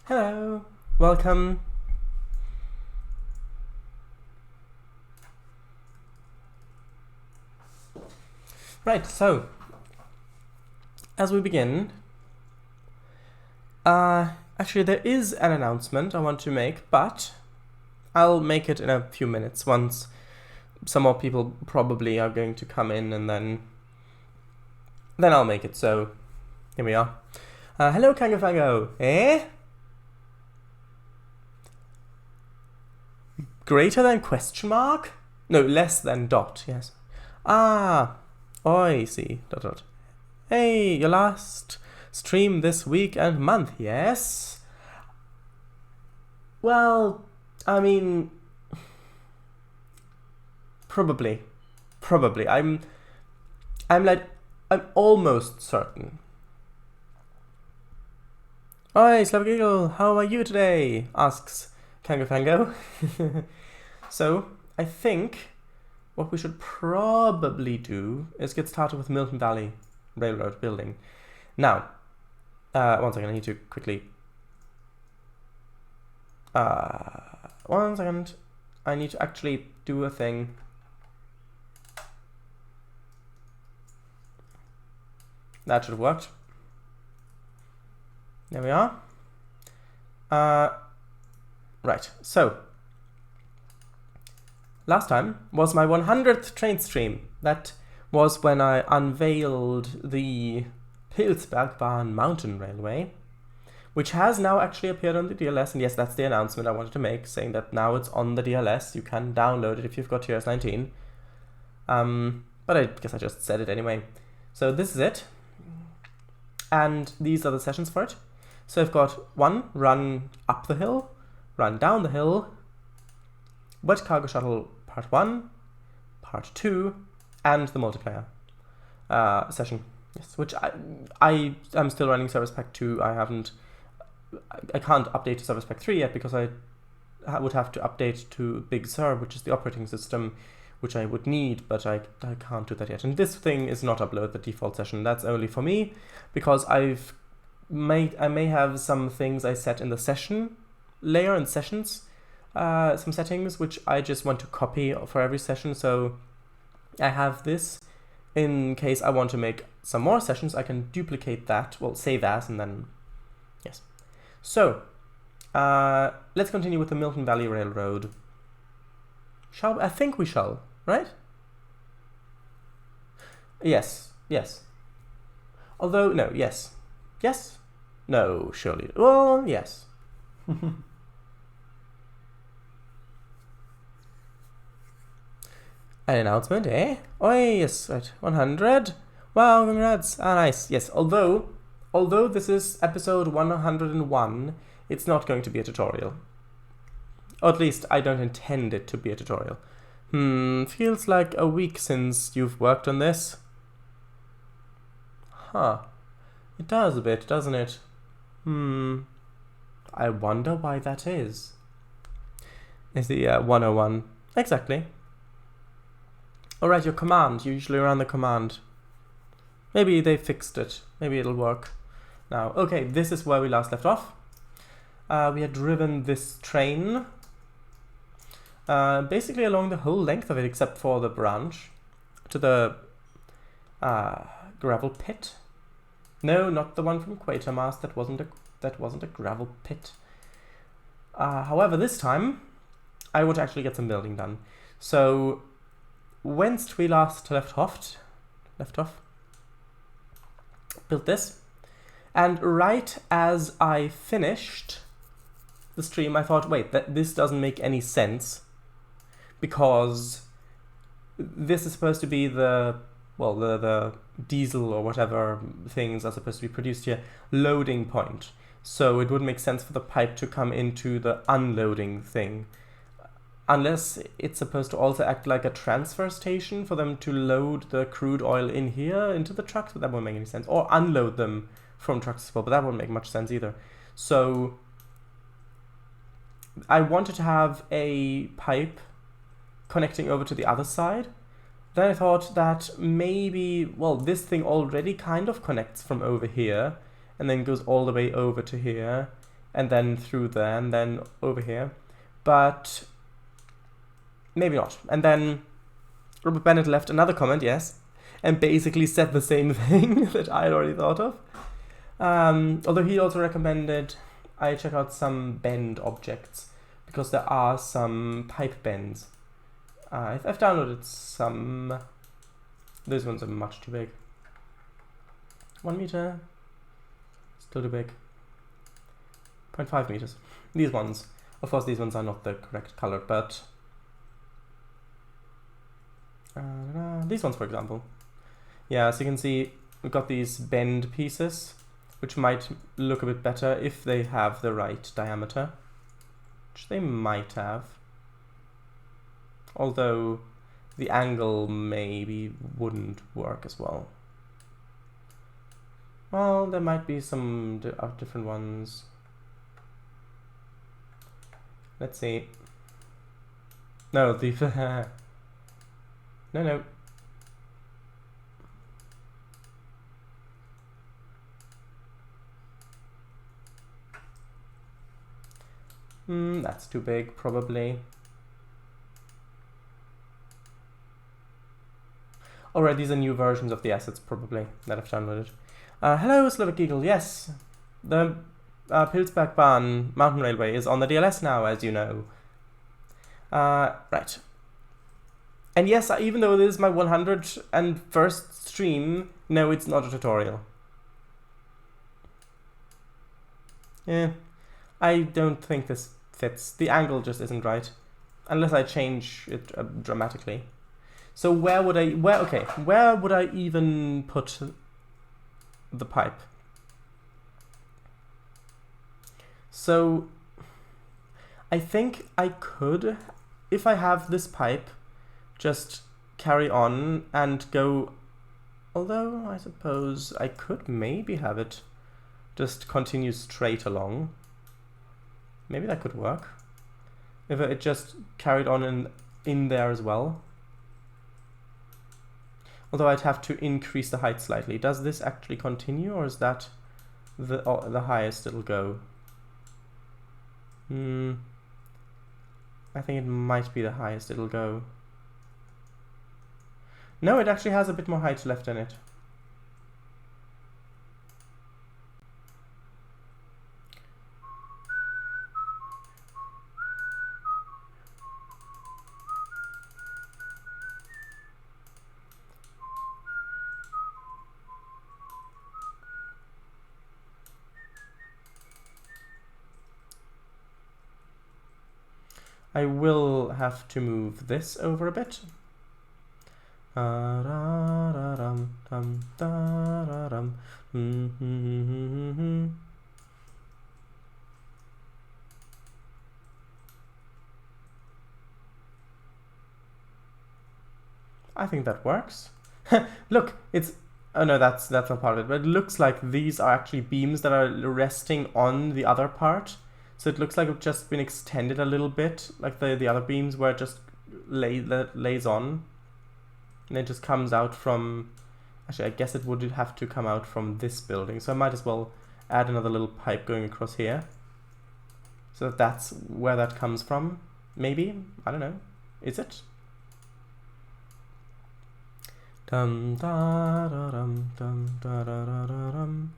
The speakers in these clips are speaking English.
Hello, welcome. Right, so as we begin, actually there is an announcement I want to make, but I'll make it in a few minutes once some more people probably are going to come in, and then I'll make it. So here we are. Hello, Kangafango. Greater than question mark? No, less than dot, yes. Ah, I see. Dot dot. Hey, your last stream this week and month, yes? Well, I mean, probably. I'm almost certain. Oi, Slavgiggle, how are you today? Asks Kangafango. So, I think what we should probably do is get started with Milton Valley Railroad building. Now, one second, I need to quickly... one second, I need to actually do a thing. That should have worked. There we are. Right, so last time was my 100th Trainz stream. That was when I unveiled the Pilsbergbahn mountain railway, which has now actually appeared on the DLS. And yes, that's the announcement I wanted to make, saying that now it's on the DLS. You can download it if you've got TRS-19. But I guess I just said it anyway. So this is it. And these are the sessions for it. So I've got one, run up the hill, run down the hill, wet cargo shuttle part 1, part 2, and the multiplayer session. Yes, which I am still running Service Pack 2. I can't update to Service Pack 3 yet because I would have to update to Big Sur, which is the operating system, which I would need, but I can't do that yet. And this thing is not upload the default session. That's only for me because I may have some things I set in the session layer and sessions, some settings which I just want to copy for every session. So I have this in case I want to make some more sessions. I can duplicate that, well, save as, and then yes. So let's continue with the Milton Valley Railroad. I think we shall, right? Yes. Although, no, yes. Yes? No, surely. Well, yes. An announcement, eh? Oh, yes, right. 100. Wow, congrats. Ah, nice. Yes, although this is episode 101, it's not going to be a tutorial. Or at least I don't intend it to be a tutorial. Feels like a week since you've worked on this. Huh. It does a bit, doesn't it? I wonder why that is. Is the 101. Exactly. Alright, your command. You usually run the command. Maybe they fixed it. Maybe it'll work now. Okay, this is where we last left off. We had driven this train basically along the whole length of it except for the branch to the gravel pit. No, not the one from Quatermass. That wasn't a gravel pit. However, this time I want to actually get some building done. So, whence we last left off, built this, and right as I finished the stream, I thought, wait, this doesn't make any sense because this is supposed to be the diesel or whatever things are supposed to be produced here, loading point. So it wouldn't make sense for the pipe to come into the unloading thing. Unless it's supposed to also act like a transfer station for them to load the crude oil in here into the trucks, but that won't make any sense. Or unload them from trucks as well, but that won't make much sense either. So I wanted to have a pipe connecting over to the other side. Then I thought that maybe, well, this thing already kind of connects from over here and then goes all the way over to here. and then through there, and then over here. But maybe not. And then Robert Bennett left another comment, yes, and basically said the same thing that I had already thought of. Although he also recommended I check out some bend objects, because there are some pipe bends. I've downloaded some. Those ones are much too big. 1 meter, still too big. 0.5 meters. These ones, of course, these ones are not the correct color, but these ones, for example. Yeah, so you can see we've got these bend pieces, which might look a bit better if they have the right diameter, which they might have. Although the angle maybe wouldn't work as well. Well, there might be some different ones. Let's see. No, the no. That's too big, probably. Alright, these are new versions of the assets, probably, that I've downloaded. Hello, Slovak Eagle, yes. The Pilsbergbahn mountain railway is on the DLS now, as you know. Right. And yes, even though this is my 101st stream, no, it's not a tutorial. Yeah, I don't think this fits. The angle just isn't right, unless I change it dramatically. So where would I even put the pipe? So I think I could, if I have this pipe, just carry on and go, although I suppose I could maybe have it just continue straight along. Maybe that could work. If it just carried on in there as well. Although I'd have to increase the height slightly. Does this actually continue, or is that the highest it'll go? I think it might be the highest it'll go. No, it actually has a bit more height left in it. I will have to move this over a bit. I think that works. Look, it's... Oh no, that's not part of it, but it looks like these are actually beams that are resting on the other part. So it looks like it's just been extended a little bit, like the other beams where it just lays on. And it just comes out from... Actually, I guess it would have to come out from this building. So I might as well add another little pipe going across here. So that's where that comes from. Maybe? I don't know. Is it? Dum da da dum dum da da da da dum.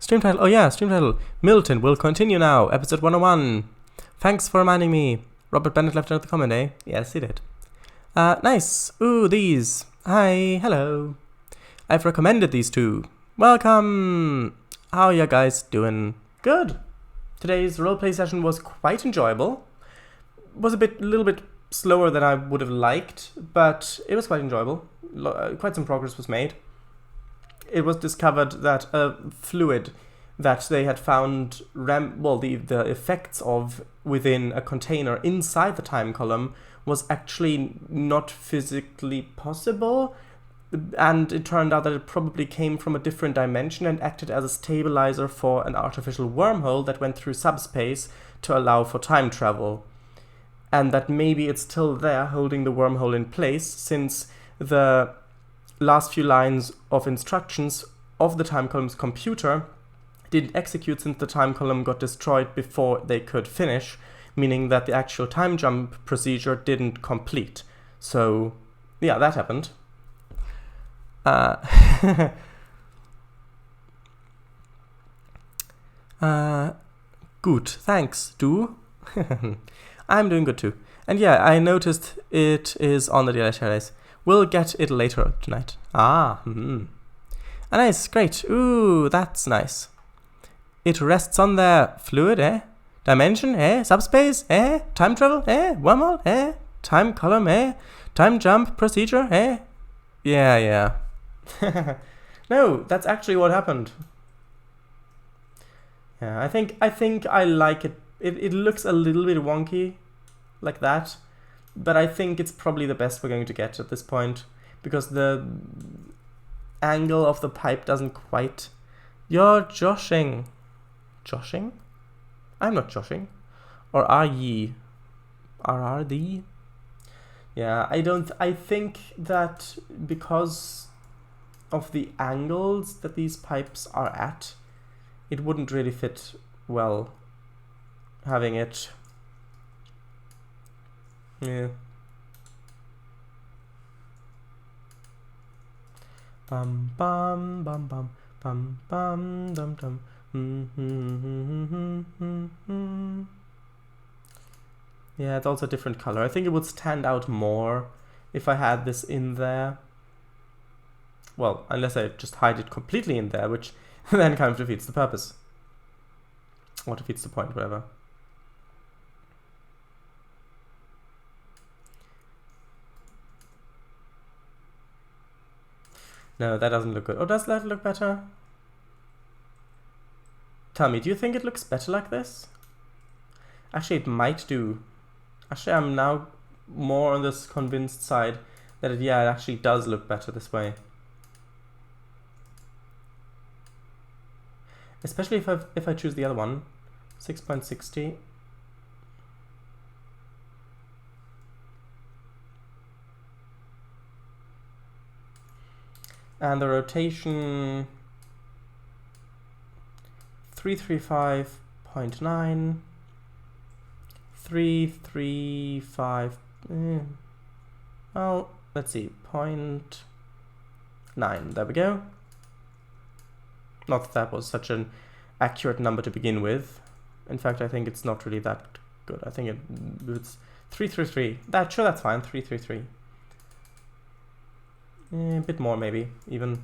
Stream title. Oh yeah, stream title. Milton will continue now. Episode 101. Thanks for reminding me. Robert Bennett left another comment, eh? Yes, he did. Nice. Ooh, these. Hi, hello. I've recommended these two. Welcome. How are you guys doing? Good. Today's roleplay session was quite enjoyable. Was a little bit slower than I would have liked, but it was quite enjoyable. Quite some progress was made. It was discovered that a fluid that they had found the effects of within a container inside the time column was actually not physically possible, and it turned out that it probably came from a different dimension and acted as a stabilizer for an artificial wormhole that went through subspace to allow for time travel. and that maybe it's still there holding the wormhole in place, since the last few lines of instructions of the time column's computer didn't execute since the time column got destroyed before they could finish, meaning that the actual time jump procedure didn't complete. So yeah, that happened. Good, thanks, du. I'm doing good too. And yeah, I noticed it is on the DLS. We'll get it later tonight. Nice, great. Ooh, that's nice. It rests on their fluid, eh? Dimension, eh? Subspace, eh? Time travel, eh? Wormhole, eh? Time column, eh? Time jump procedure, eh? Yeah. No, that's actually what happened. Yeah, I think I like it. It looks a little bit wonky, like that, but I think it's probably the best we're going to get at this point, because the angle of the pipe doesn't quite... You're joshing. Joshing? I'm not joshing. Or are ye? Are thee? Yeah, I think that because of the angles that these pipes are at, it wouldn't really fit well having it. Yeah. Bum bum bum bum bum bum dum dum. Yeah, it's also a different color. I think it would stand out more if I had this in there. Well, unless I just hide it completely in there, which then kind of defeats the purpose. Or defeats the point, whatever. No, that doesn't look good. Oh, does that look better? Tell me, do you think it looks better like this? Actually, it might do. Actually, I'm now more on this convinced side that it actually does look better this way. Especially if I choose the other one, 6.60. And the rotation 335.9, 335. Well, let's see, 0.9. There we go. Not that that was such an accurate number to begin with. In fact, I think it's not really that good. I think it's 333. That's fine. 333. A bit more, maybe, even.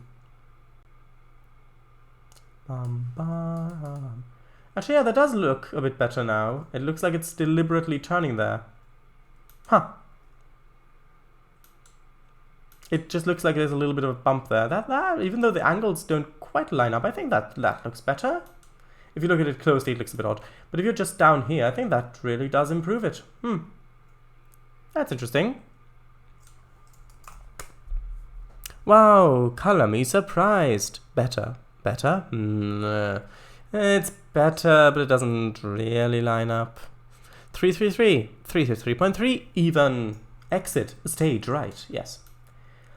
Actually, yeah, that does look a bit better now. It looks like it's deliberately turning there. Huh. It just looks like there's a little bit of a bump there. That even though the angles don't quite line up, I think that looks better. If you look at it closely, it looks a bit odd. But if you're just down here, I think that really does improve it. That's interesting. Wow, color me surprised. Better. It's better, but it doesn't really line up. 333. 333.3 even. Exit stage right. Yes.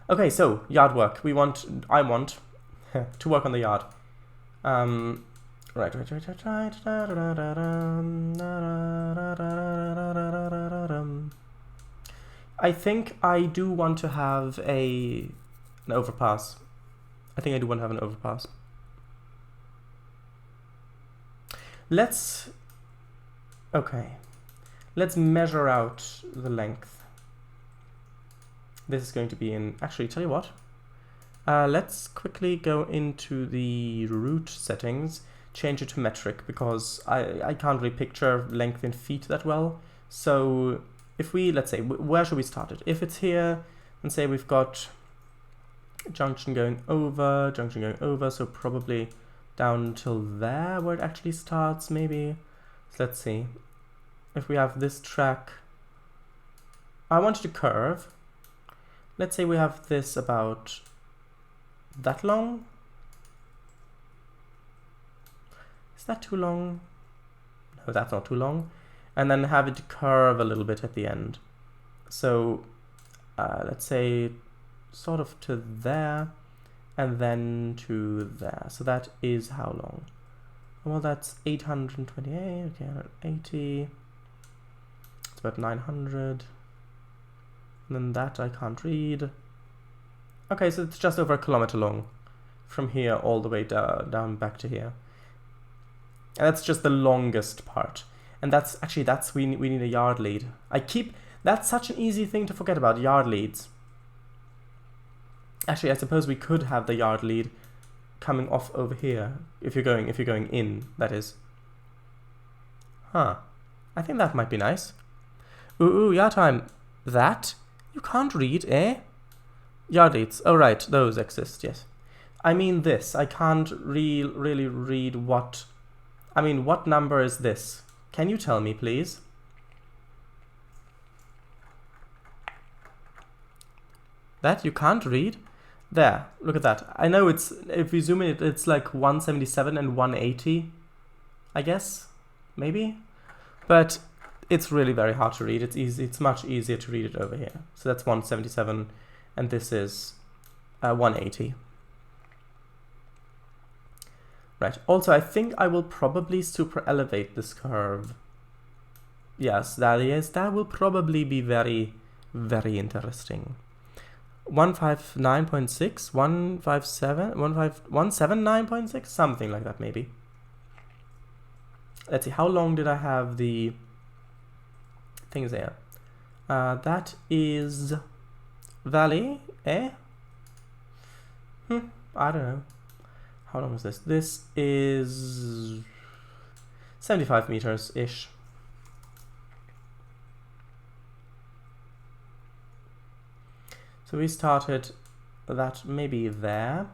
Okay, so yard work. I want to work on the yard. Right. I think I do want to have an overpass. I think I do want to have an overpass. Let's measure out the length. This is going to be in, actually, tell you what, let's quickly go into the route settings, change it to metric, because I can't really picture length in feet that well. So if we, let's say, where should we start it? If it's here, and say we've got junction going over, so probably down till there where it actually starts, maybe. So let's see. If we have this track, I want it to curve. Let's say we have this about that long. Is that too long? No, that's not too long. and then have it curve a little bit at the end. So let's say sort of to there, and then to there. So that is how long? Well, that's 828, okay, 180. It's about 900. And then that I can't read. Okay, so it's just over a kilometer long from here all the way down back to here. And that's just the longest part. And that's actually, we need a yard lead. That's such an easy thing to forget about, yard leads. Actually, I suppose we could have the yard lead coming off over here, if you're going in, that is. Huh. I think that might be nice. Ooh, yard time. That? You can't read, eh? Yard leads. Oh, right, those exist, yes. I mean this. I can't really read what... I mean, what number is this? Can you tell me, please? That you can't read? There, look at that. I know it's, if we zoom in, it's like 177 and 180, I guess, maybe? But it's really very hard to read. It's easy. It's much easier to read it over here. So that's 177, and this is 180. Right, also I think I will probably super elevate this curve. Yes, that will probably be very, very interesting. 159.6, 157, 179.6, something like that maybe. Let's see, how long did I have the things there? That is valley, eh? I don't know. How long is this? This is 75 meters-ish. So we started that maybe there,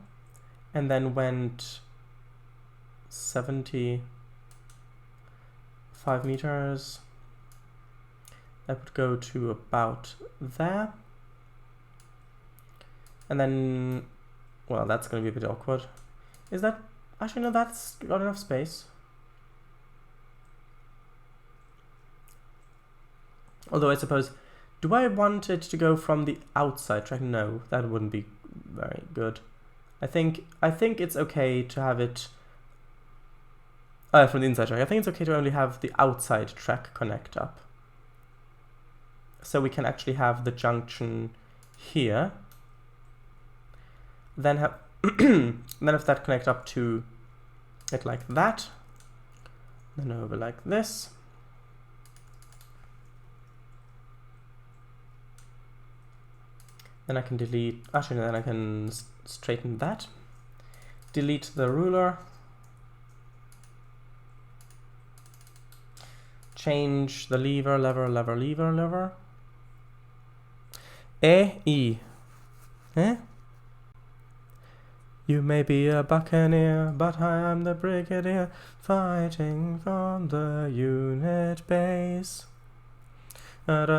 and then went 75 meters. That would go to about there. And then, well, that's going to be a bit awkward. Is that, actually no, that's got enough space. Although I suppose, do I want it to go from the outside track? No, that wouldn't be very good. I think it's okay to have it from the inside track. I think it's okay to only have the outside track connect up. So we can actually have the junction here. Then have then if that connect up to it like that, then over like this. Then I can delete, actually then I can straighten that. Delete the ruler. Change the lever. E. Eh? You may be a buccaneer, but I am the brigadier, fighting from the unit base. That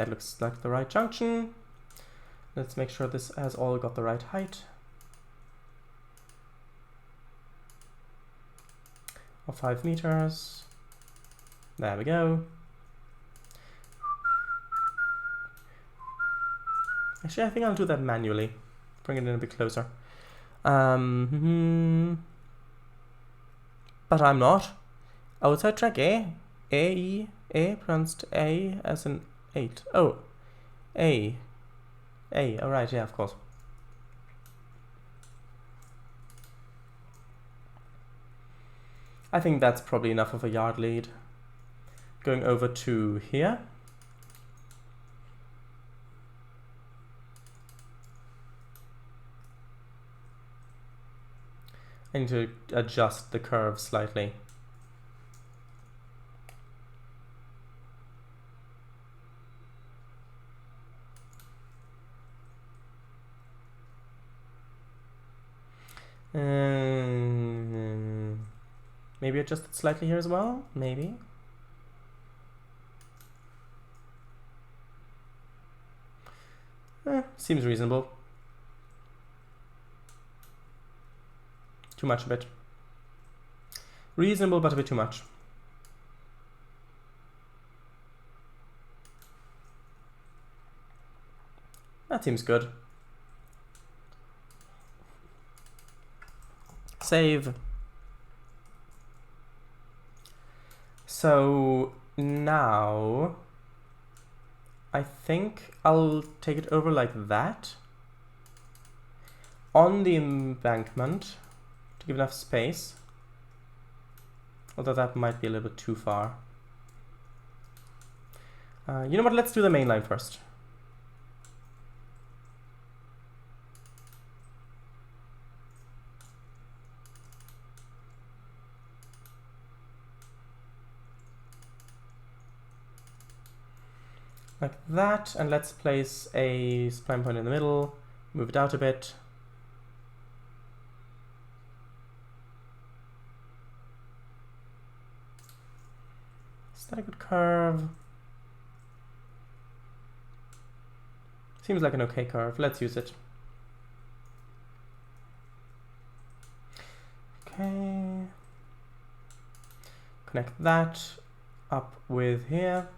looks like the right junction. Let's make sure this has all got the right height. Of 5 meters. There we go. Actually, I think I'll do that manually. Bring it in a bit closer. But I'm not. Outside track A. A, pronounced A as in 8. Oh, A. Alright, yeah, of course. I think that's probably enough of a yard lead. Going over to here. I need to adjust the curve slightly. Maybe adjust it slightly here as well? Maybe. Seems reasonable. Too much a bit. Reasonable, but a bit too much. That seems good. Save. So now I think I'll take it over like that on the embankment to give enough space. Although that might be a little bit too far. You know what? Let's do the main line first. Like that, and let's place a spline point in the middle, move it out a bit. Is that a good curve? Seems like an okay curve. Let's use it. Okay. Connect that up with here.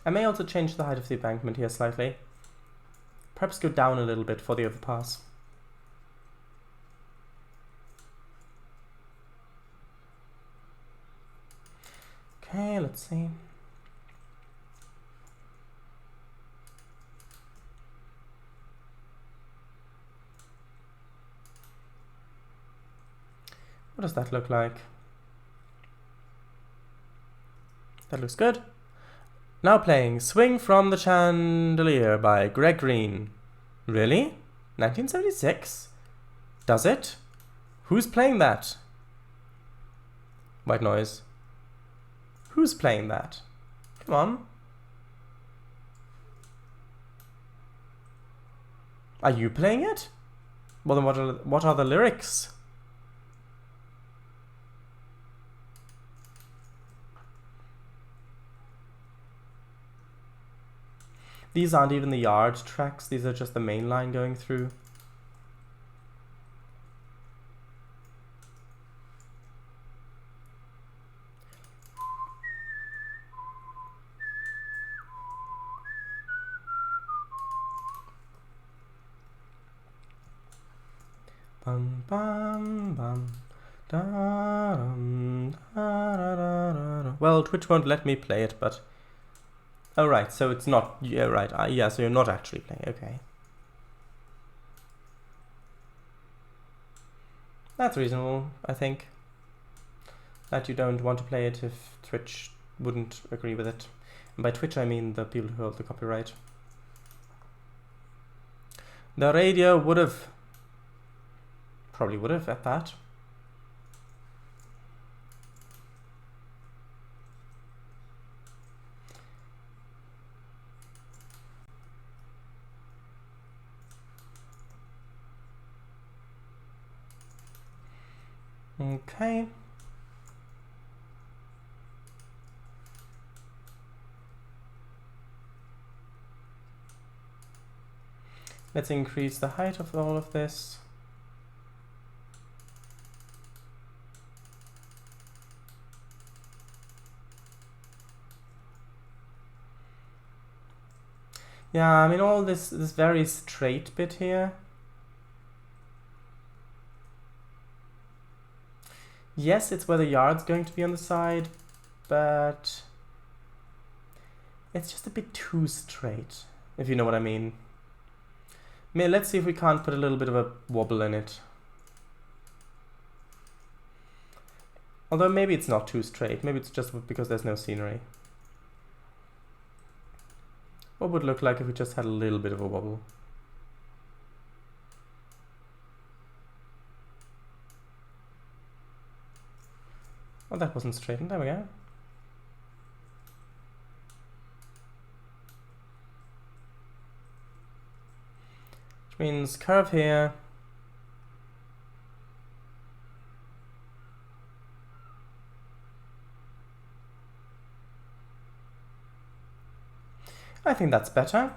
I may also change the height of the embankment here slightly. Perhaps go down a little bit for the overpass. Okay, let's see. What does that look like? That looks good. Now playing Swing from the Chandelier by Greg Green. Really? 1976? Does it? Who's playing that? White noise. Who's playing that? Come on. Are you playing it? Well then what are the lyrics? These aren't even the yard tracks, these are just the main line going through. Bum bum bum. Da, dum, da, da, da, da, da. Well, Twitch won't let me play it, but... Oh, right, so it's not... Yeah, right. Yeah, so you're not actually playing. Okay. That's reasonable, I think. That you don't want to play it if Twitch wouldn't agree with it. And by Twitch, I mean the people who hold the copyright. The radio would have... Probably would have at that. Okay. Let's increase the height of all of this. Yeah, I mean all this very straight bit here. Yes, it's where the yard's going to be on the side, but it's just a bit too straight, if you know what I mean. Let's see if we can't put a little bit of a wobble in it. Although maybe it's not too straight, maybe it's just because there's no scenery. What would it look like if we just had a little bit of a wobble? Oh, that wasn't straightened. There we go. which means curve here. I think that's better.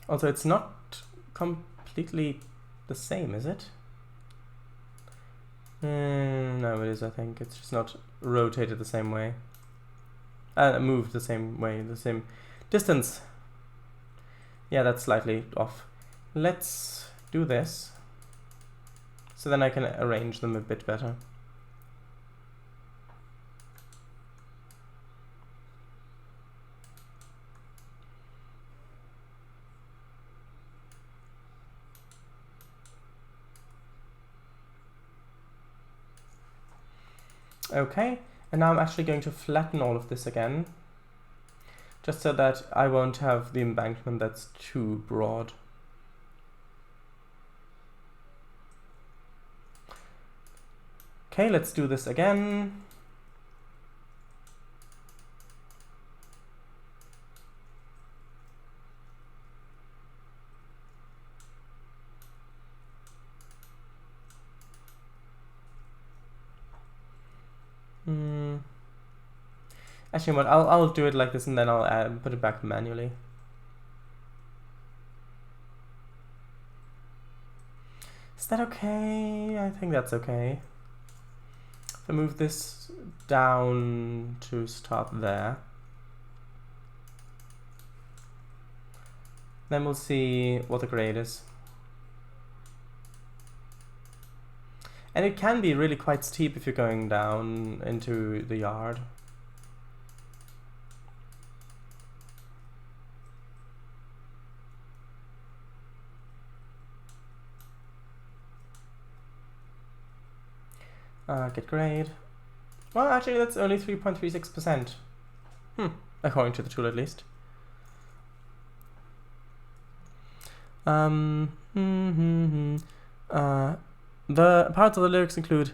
Also, it's not completely the same, is it? No, it is, I think. It's just not rotated the same way. Moved the same way, the same distance. Yeah, that's slightly off. Let's do this. So then I can arrange them a bit better. Okay, and now I'm actually going to flatten all of this again, just so that I won't have the embankment that's too broad. Okay, let's do this again. Actually, what I'll do it like this, and then I'll put it back manually. Is that okay? I think that's okay. If I move this down to start there, then we'll see what the grade is. And it can be really quite steep if you're going down into the yard. Get grade. Well, actually, that's only 3.36%. According to the tool, at least. The parts of the lyrics include: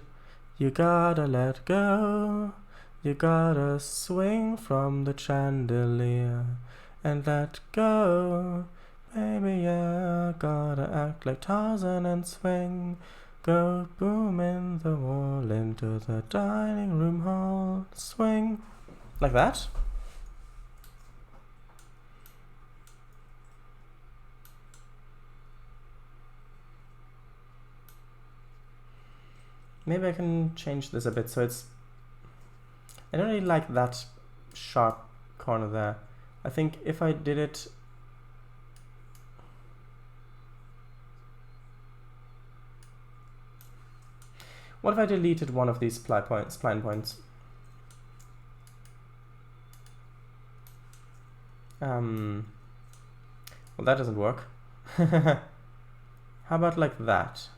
you gotta let go, you gotta swing from the chandelier and let go, baby, yeah, gotta act like Tarzan and swing. Go boom in the wall into the dining room hall. Swing. Like that. Maybe I can change this a bit so it's... I don't really like that sharp corner there. I think if I did it... What if I deleted one of these spline points? Well, that doesn't work. How about like that?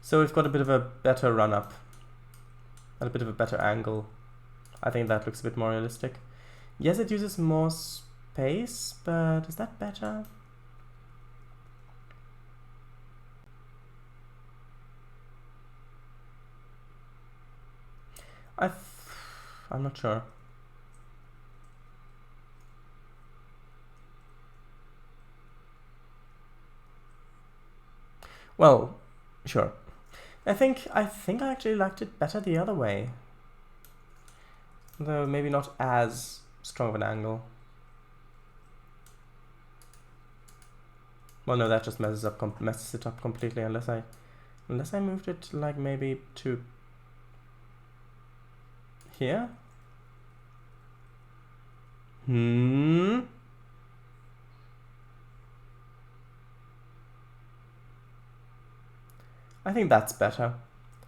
So we've got a bit of a better run-up and a bit of a better angle. I think that looks a bit more realistic. Yes, it uses more space, but is that better? I'm not sure. Well, sure. I think I actually liked it better the other way. Though maybe not as strong of an angle. Well, no, that just messes it up completely unless I moved it like maybe to here. I think that's better.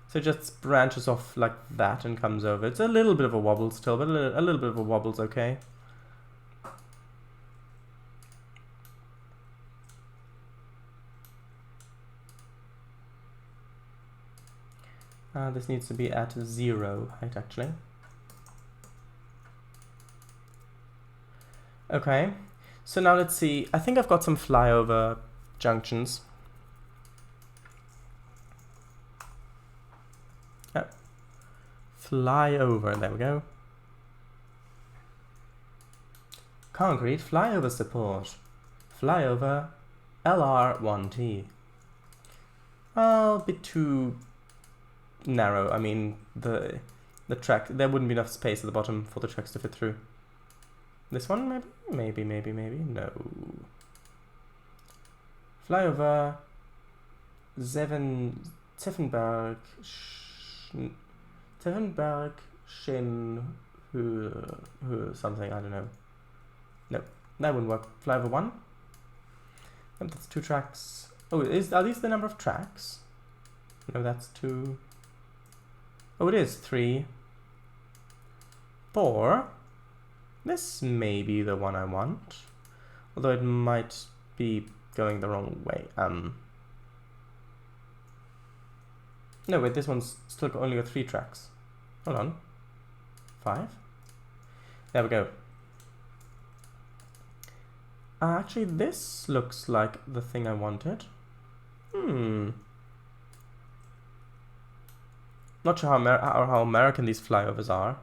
So it just branches off like that and comes over. It's a little bit of a wobble still, but a little bit of a wobble's okay. This needs to be at 0 height, actually. Okay, so now let's see. I think I've got some flyover junctions. Fly over, there we go. Concrete flyover support. Flyover LR1T. A bit too narrow. I mean, the track, there wouldn't be enough space at the bottom for the tracks to fit through. This one, maybe, no. Flyover Zevenberg Shin something, I don't know. No, that wouldn't work. Flyover 1. Nope, that's 2 tracks. Oh, are these the number of tracks? No, that's 2. Oh, it is 3. 4. This may be the one I want. Although it might be going the wrong way. No, wait, this one's still only got 3 tracks. Hold on. 5. There we go. Actually, this looks like the thing I wanted. Not sure how American these flyovers are.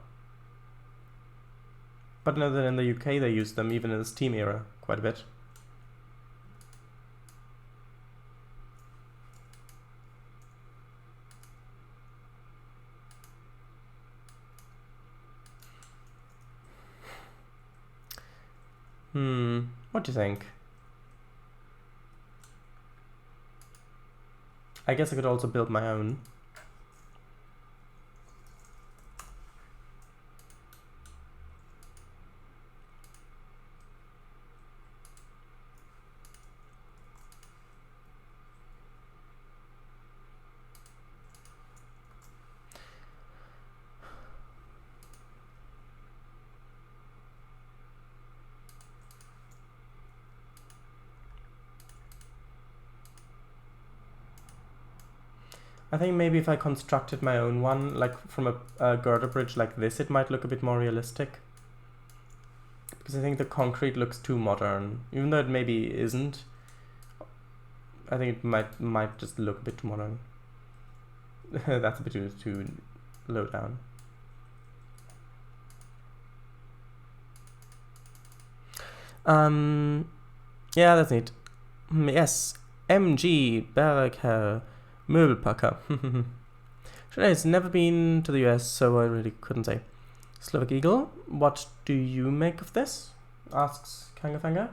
But I know that in the UK they use them even in the Steam era quite a bit. What do you think? I guess I could also build my own. I think maybe if I constructed my own one, like from a girder bridge like this, it might look a bit more realistic. Because I think the concrete looks too modern, even though it maybe isn't. I think it might just look a bit too modern. That's a bit too low down. Yeah, that's neat. Yes, MG Bergherr Möbelpacker. It's never been to the US, so I really couldn't say. Slovak Eagle, what do you make of this? Asks Kangafanga.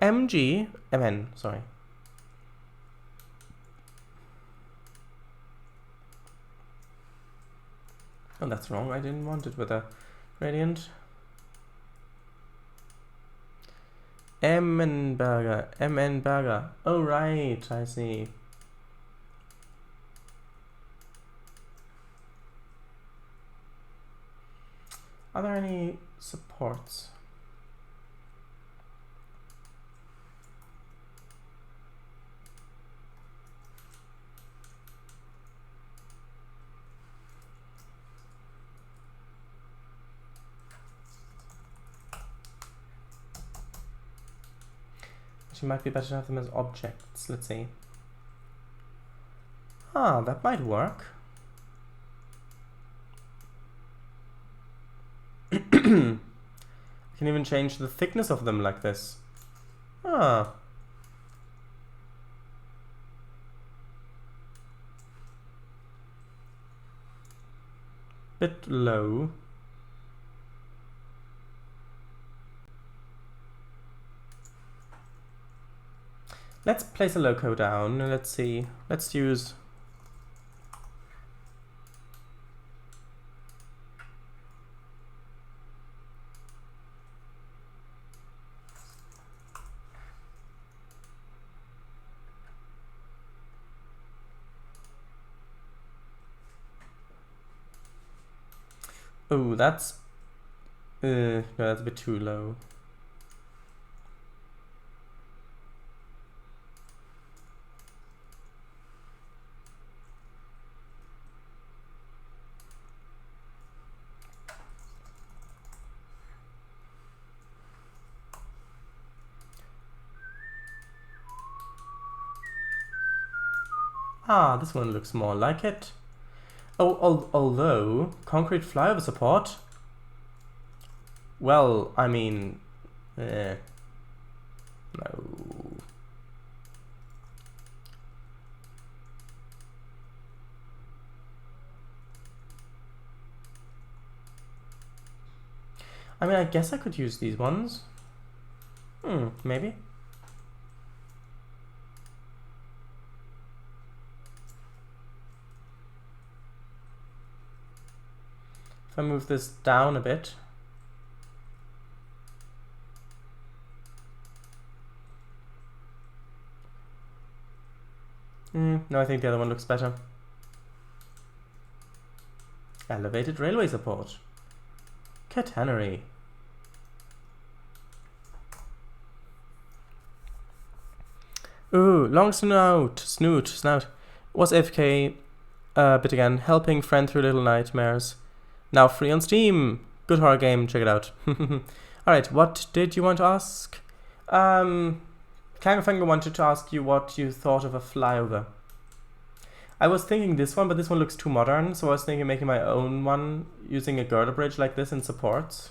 MN, sorry. Oh, that's wrong. I didn't want it with a gradient. MN Berger. Oh, right, I see. Are there any supports? Actually, might be better to have them as objects. Let's see. Ah, that might work. I can even change the thickness of them like this. Ah. Bit low. Let's place a loco down and let's see. Let's use oh, that's no, that's a bit too low. Ah, this one looks more like it. Oh, although concrete flyover support Well, I mean, no. I mean, I guess I could use these ones. Maybe. If I move this down a bit. No, I think the other one looks better. Elevated railway support. Catenary. Ooh, long snout. Was AFK a bit again, helping friend through little nightmares. Now free on Steam. Good horror game, check it out. Alright, what did you want to ask? Clangfinger wanted to ask you what you thought of a flyover. I was thinking this one, but this one looks too modern, so I was thinking making my own one using a girder bridge like this in supports.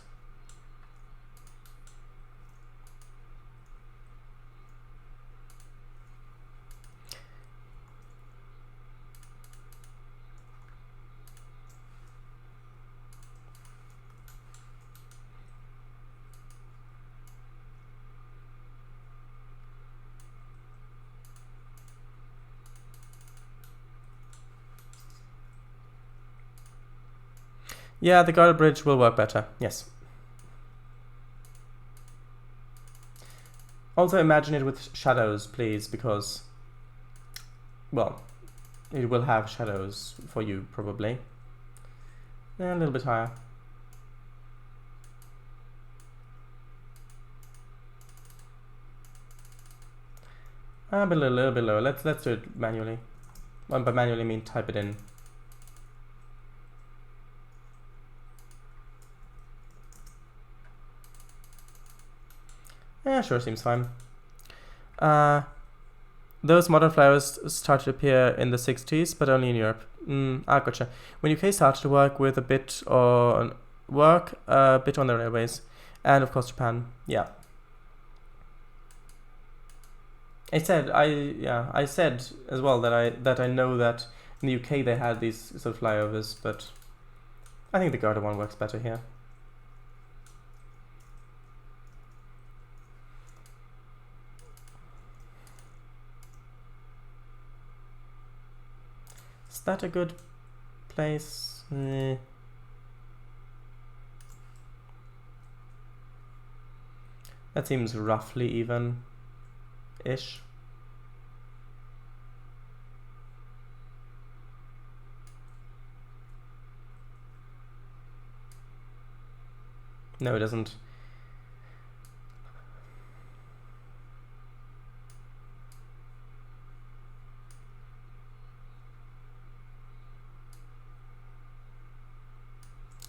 Yeah, the girder bridge will work better, yes. Also imagine it with shadows, please, because, well, it will have shadows for you, probably. Yeah, a little bit higher. But a little bit lower. Let's do it manually. Well, by manually I mean type it in. Yeah, sure, seems fine. Those modern flyovers started to appear in the 60s, but only in Europe. Gotcha. When UK started to work with a bit on the railways, and of course Japan. Yeah. I said as well that I know that in the UK they had these sort of flyovers, but I think the Garda one works better here. Is that a good place? That seems roughly even-ish. No, it doesn't.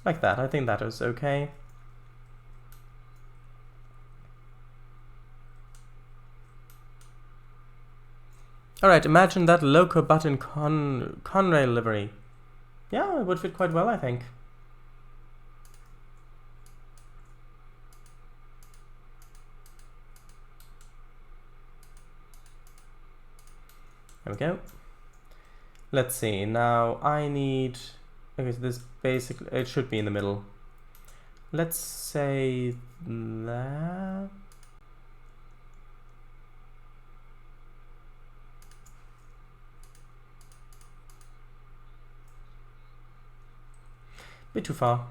Like that, I think that is okay. Alright, imagine that loco button Conrail livery. Yeah, it would fit quite well, I think. There we go. Let's see, now I need... Okay, so this basically... It should be in the middle. Let's say that... Bit too far.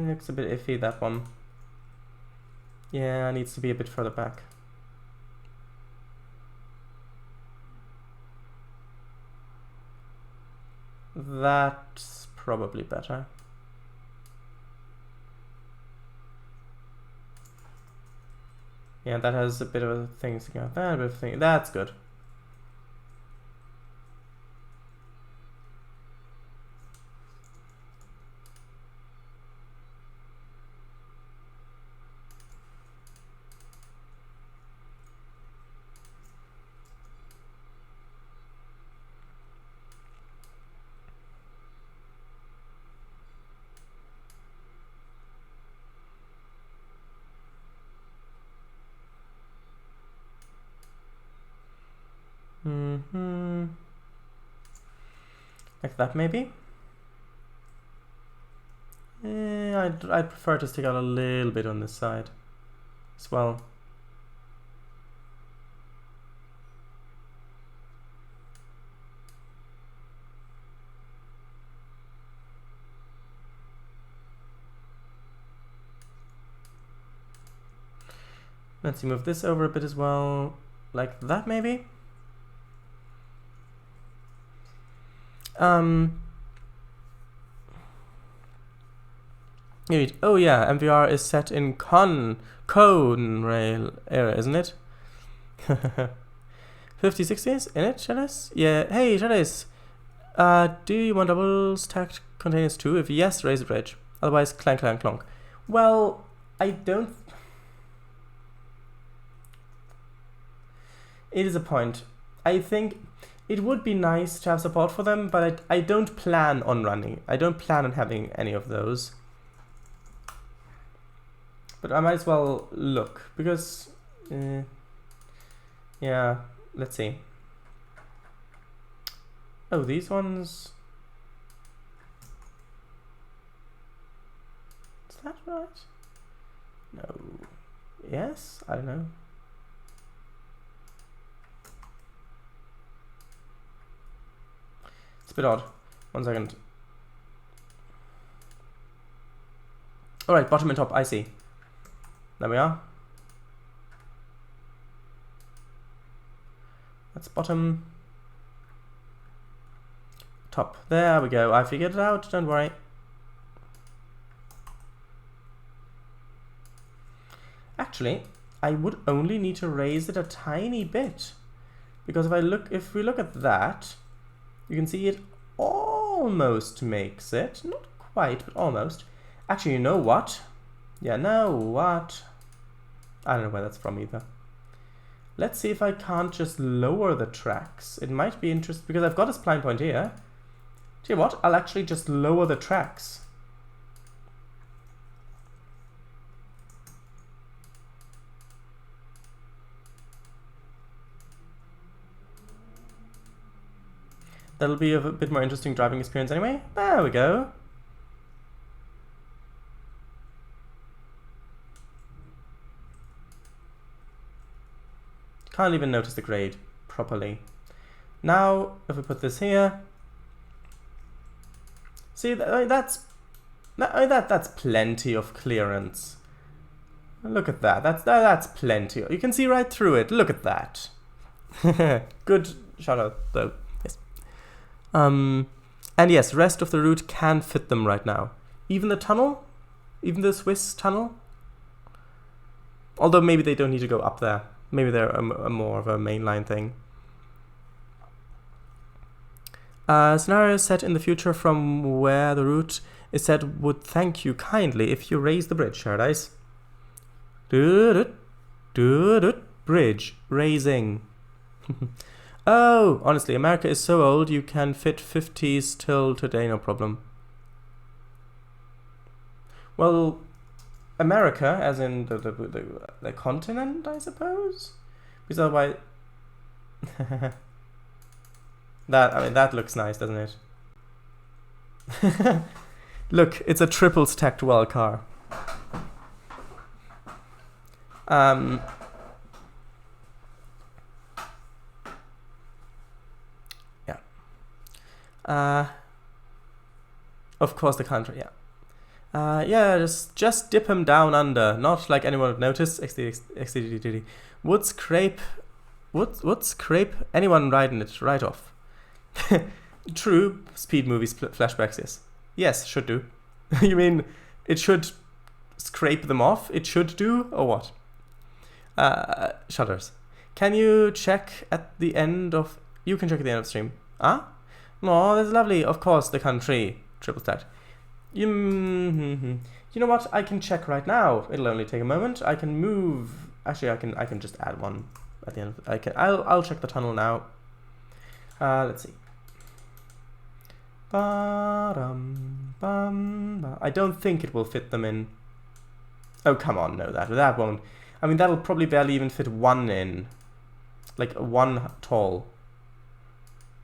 Looks a bit iffy, that one. Yeah, it needs to be a bit further back. That's probably better. Yeah, that has a bit of a thing sticking out. That bit of thing. That's good. Like that, maybe. I'd prefer to stick out a little bit on this side as well. Let's move this over a bit as well, like that maybe. Oh yeah, MVR is set in cone rail era, isn't it? 50/60s in it, Shadows? Yeah. Hey, Shadows. Do you want double stacked containers too? If yes, raise the bridge. Otherwise, clank, clank, clonk. Well, I don't. It is a point. I think it would be nice to have support for them, but I don't plan on running. I don't plan on having any of those. But I might as well look, because... yeah, let's see. Oh, these ones... Is that right? No. Yes? I don't know. It's a bit odd. 1 second. Alright, bottom and top, I see. There we are. That's bottom. Top. There we go. I figured it out, don't worry. Actually, I would only need to raise it a tiny bit. Because if we look at that, you can see it almost makes it. Not quite, but almost. Actually, you know what? Yeah, know what? I don't know where that's from either. Let's see if I can't just lower the tracks. It might be interesting, because I've got a spline point here. Do you know what? I'll actually just lower the tracks. That'll be a bit more interesting driving experience anyway. There we go. Can't even notice the grade properly. Now, if we put this here, see that's plenty of clearance. Look at that. That's plenty. You can see right through it. Look at that. Good shout out though. Yes. And yes, rest of the route can fit them right now. Even the tunnel, even the Swiss tunnel. Although maybe they don't need to go up there. Maybe they're a more of a mainline thing. Scenario set in the future from where the route is set would thank you kindly if you raise the bridge, Paradise. Bridge. Raising. Oh, honestly, America is so old you can fit 50s till today, no problem. Well... America, as in the continent, I suppose? Because otherwise... that looks nice, doesn't it? Look, it's a triple stacked well car. Yeah. Of course the country, yeah. Yeah, just dip him down under. Not like anyone would notice. XDDD. Would scrape anyone riding it right off. True, speed movies flashbacks, yes. Yes, should do. You mean it should scrape them off? It should do, or what? Shutters. Can you check at the end of... You can check at the end of the stream. Ah? No, that's lovely. Of course, the country. Triple stat. You know what? I can check right now. It'll only take a moment. I can move. Actually, I can just add one at the end. I'll check the tunnel now. Let's see. I don't think it will fit them in. Oh come on, no, that won't. I mean, that'll probably barely even fit one in. Like one tall.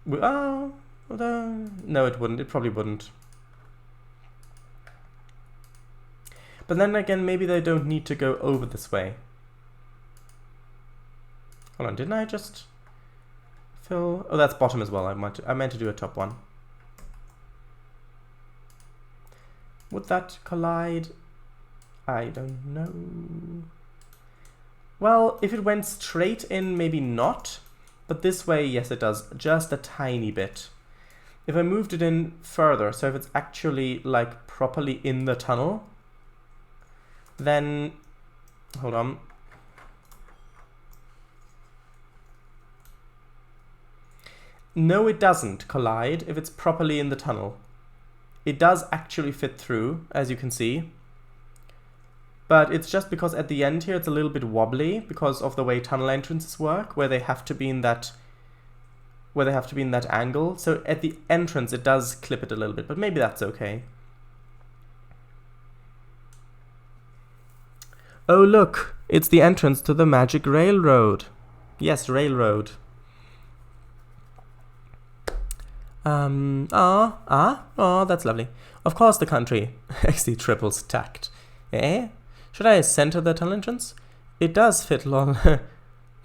Oh, no, it wouldn't. It probably wouldn't. But then again, maybe they don't need to go over this way. Hold on, didn't I just fill? Oh, that's bottom as well. I meant to do a top one. Would that collide? I don't know. Well, if it went straight in, maybe not. But this way, yes, it does. Just a tiny bit. If I moved it in further, so if it's actually like properly in the tunnel, then, hold on. No, it doesn't collide if it's properly in the tunnel. It does actually fit through, as you can see. But it's just because at the end here it's a little bit wobbly because of the way tunnel entrances work, where they have to be in that angle. So at the entrance it does clip it a little bit, but maybe that's okay. Oh look, it's the entrance to the magic railroad. Yes, railroad. That's lovely. Of course the country actually triples tact. Eh? Should I center the tunnel entrance? It does fit long.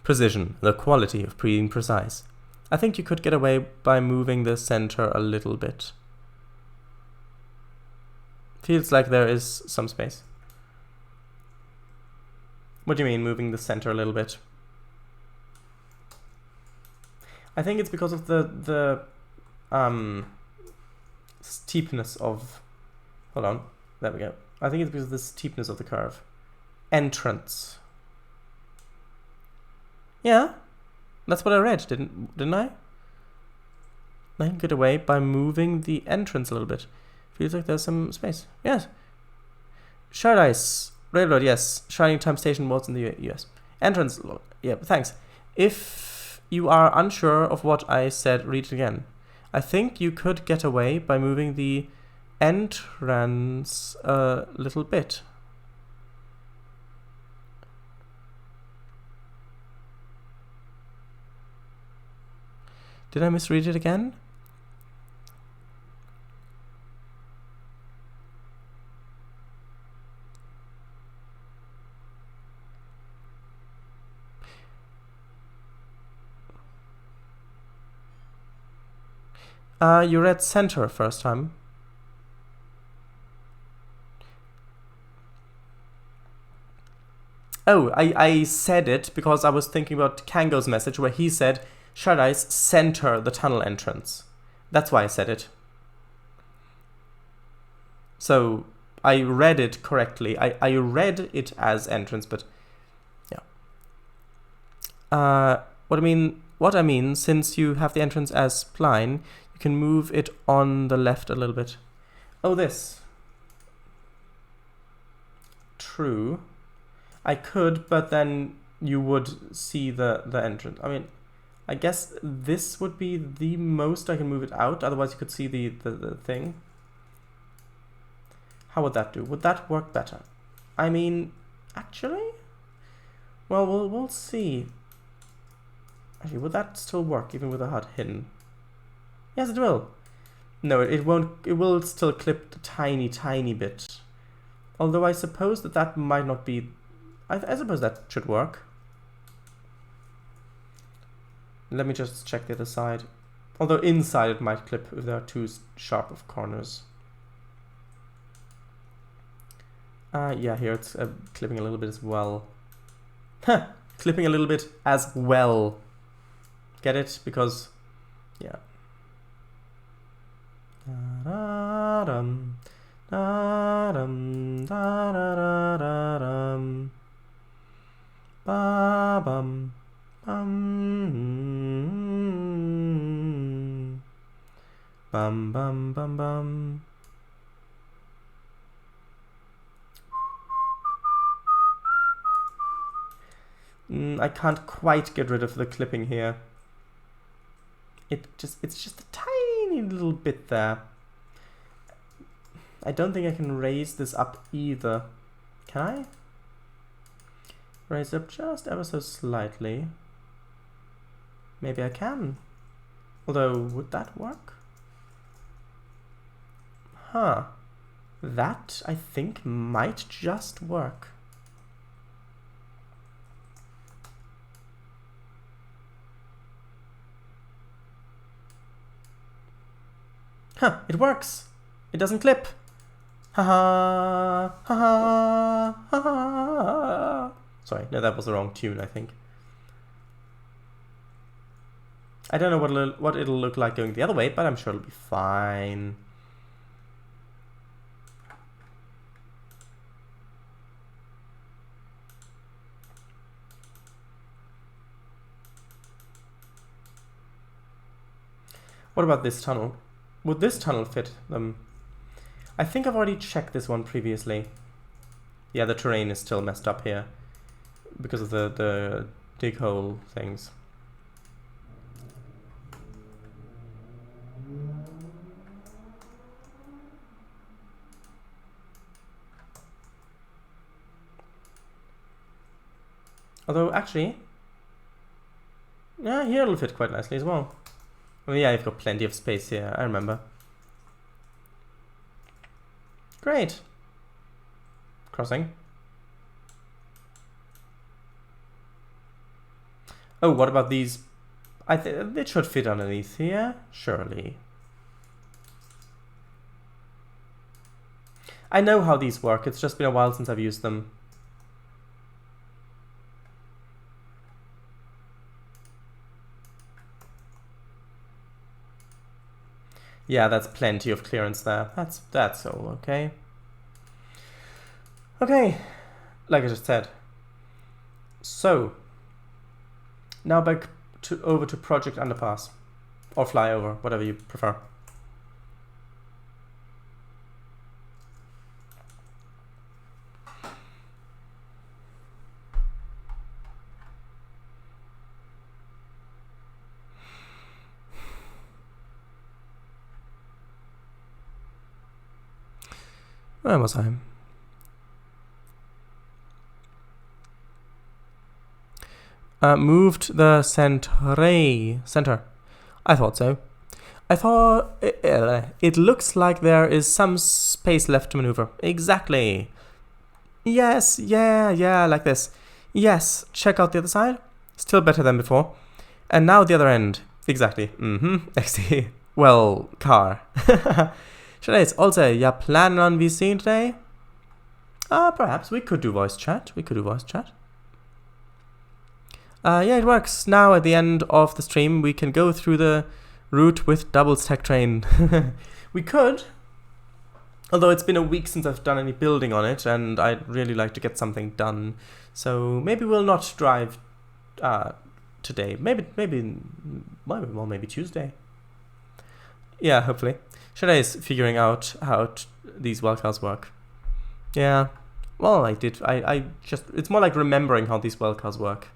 Precision, the quality of being precise. I think you could get away by moving the center a little bit. Feels like there is some space. What do you mean, moving the center a little bit? I think it's because of the steepness of... Hold on, there we go. I think it's because of the steepness of the curve. Entrance. Yeah, that's what I read, didn't I? I can get away by moving the entrance a little bit. Feels like there's some space. Yes. Paradise Railroad, yes. Shining Time Station was in the US. Entrance, yeah, thanks. If you are unsure of what I said, read it again. I think you could get away by moving the entrance a little bit. Did I misread it again? You read center first time. Oh, I said it because I was thinking about Kango's message where he said, should I center the tunnel entrance? That's why I said it. So I read it correctly. I read it as entrance, but yeah. What I mean, since you have the entrance as spline, you can move it on the left a little bit. Oh, this. True. I could, but then you would see the entrance. I mean, I guess this would be the most I can move it out. Otherwise, you could see the thing. How would that do? Would that work better? I mean, actually? Well, we'll see. Actually, would that still work even with the HUD hidden? Yes, it will. No, it won't. It will still clip a tiny, tiny bit. Although I suppose that might not be... I suppose that should work. Let me just check the other side. Although inside it might clip if there are too sharp of corners. Yeah, here it's clipping a little bit as well. Huh, clipping a little bit as well. Get it? Because, yeah. Da-da-dum, da-dum, da-da-da-da-dum. Ba-bum, bum, bum, bum, bum, bum. I can't quite get rid of the clipping here. It's just a tiny little bit there. I don't think I can raise this up either. Can I? Raise up just ever so slightly. Maybe I can. Although, would that work? Huh. That, I think, might just work. Huh, it works. It doesn't clip. Ha ha ha ha ha. Sorry, no, that was the wrong tune, I think. I don't know what it'll look like going the other way, but I'm sure it'll be fine. What about this tunnel? Would this tunnel fit them? I think I've already checked this one previously. Yeah, the terrain is still messed up here because of the dig hole things. Although, actually, yeah, here it'll fit quite nicely as well. Oh yeah, I've got plenty of space here, I remember. Great. Crossing. Oh, what about these? I think it should fit underneath here, surely. I know how these work, it's just been a while since I've used them. Yeah, that's plenty of clearance there. That's all okay. Okay, like I just said. So, now back over to Project Underpass. Or Flyover, whatever you prefer. Where was I? Moved the center. I thought so. I thought it looks like there is some space left to maneuver. Exactly. Yes, yeah, like this. Yes, check out the other side. Still better than before. And now the other end. Exactly. XD. Well, car. Trainz, also, you're planning on VCing today? Perhaps. We could do voice chat. Yeah, it works. Now at the end of the stream, we can go through the route with double stack train. We could. Although it's been a week since I've done any building on it, and I'd really like to get something done. So maybe we'll not drive today. Maybe Tuesday. Yeah, hopefully. Shada is figuring out how these wildcards work. Yeah. Well, I just, it's more like remembering how these wildcards work.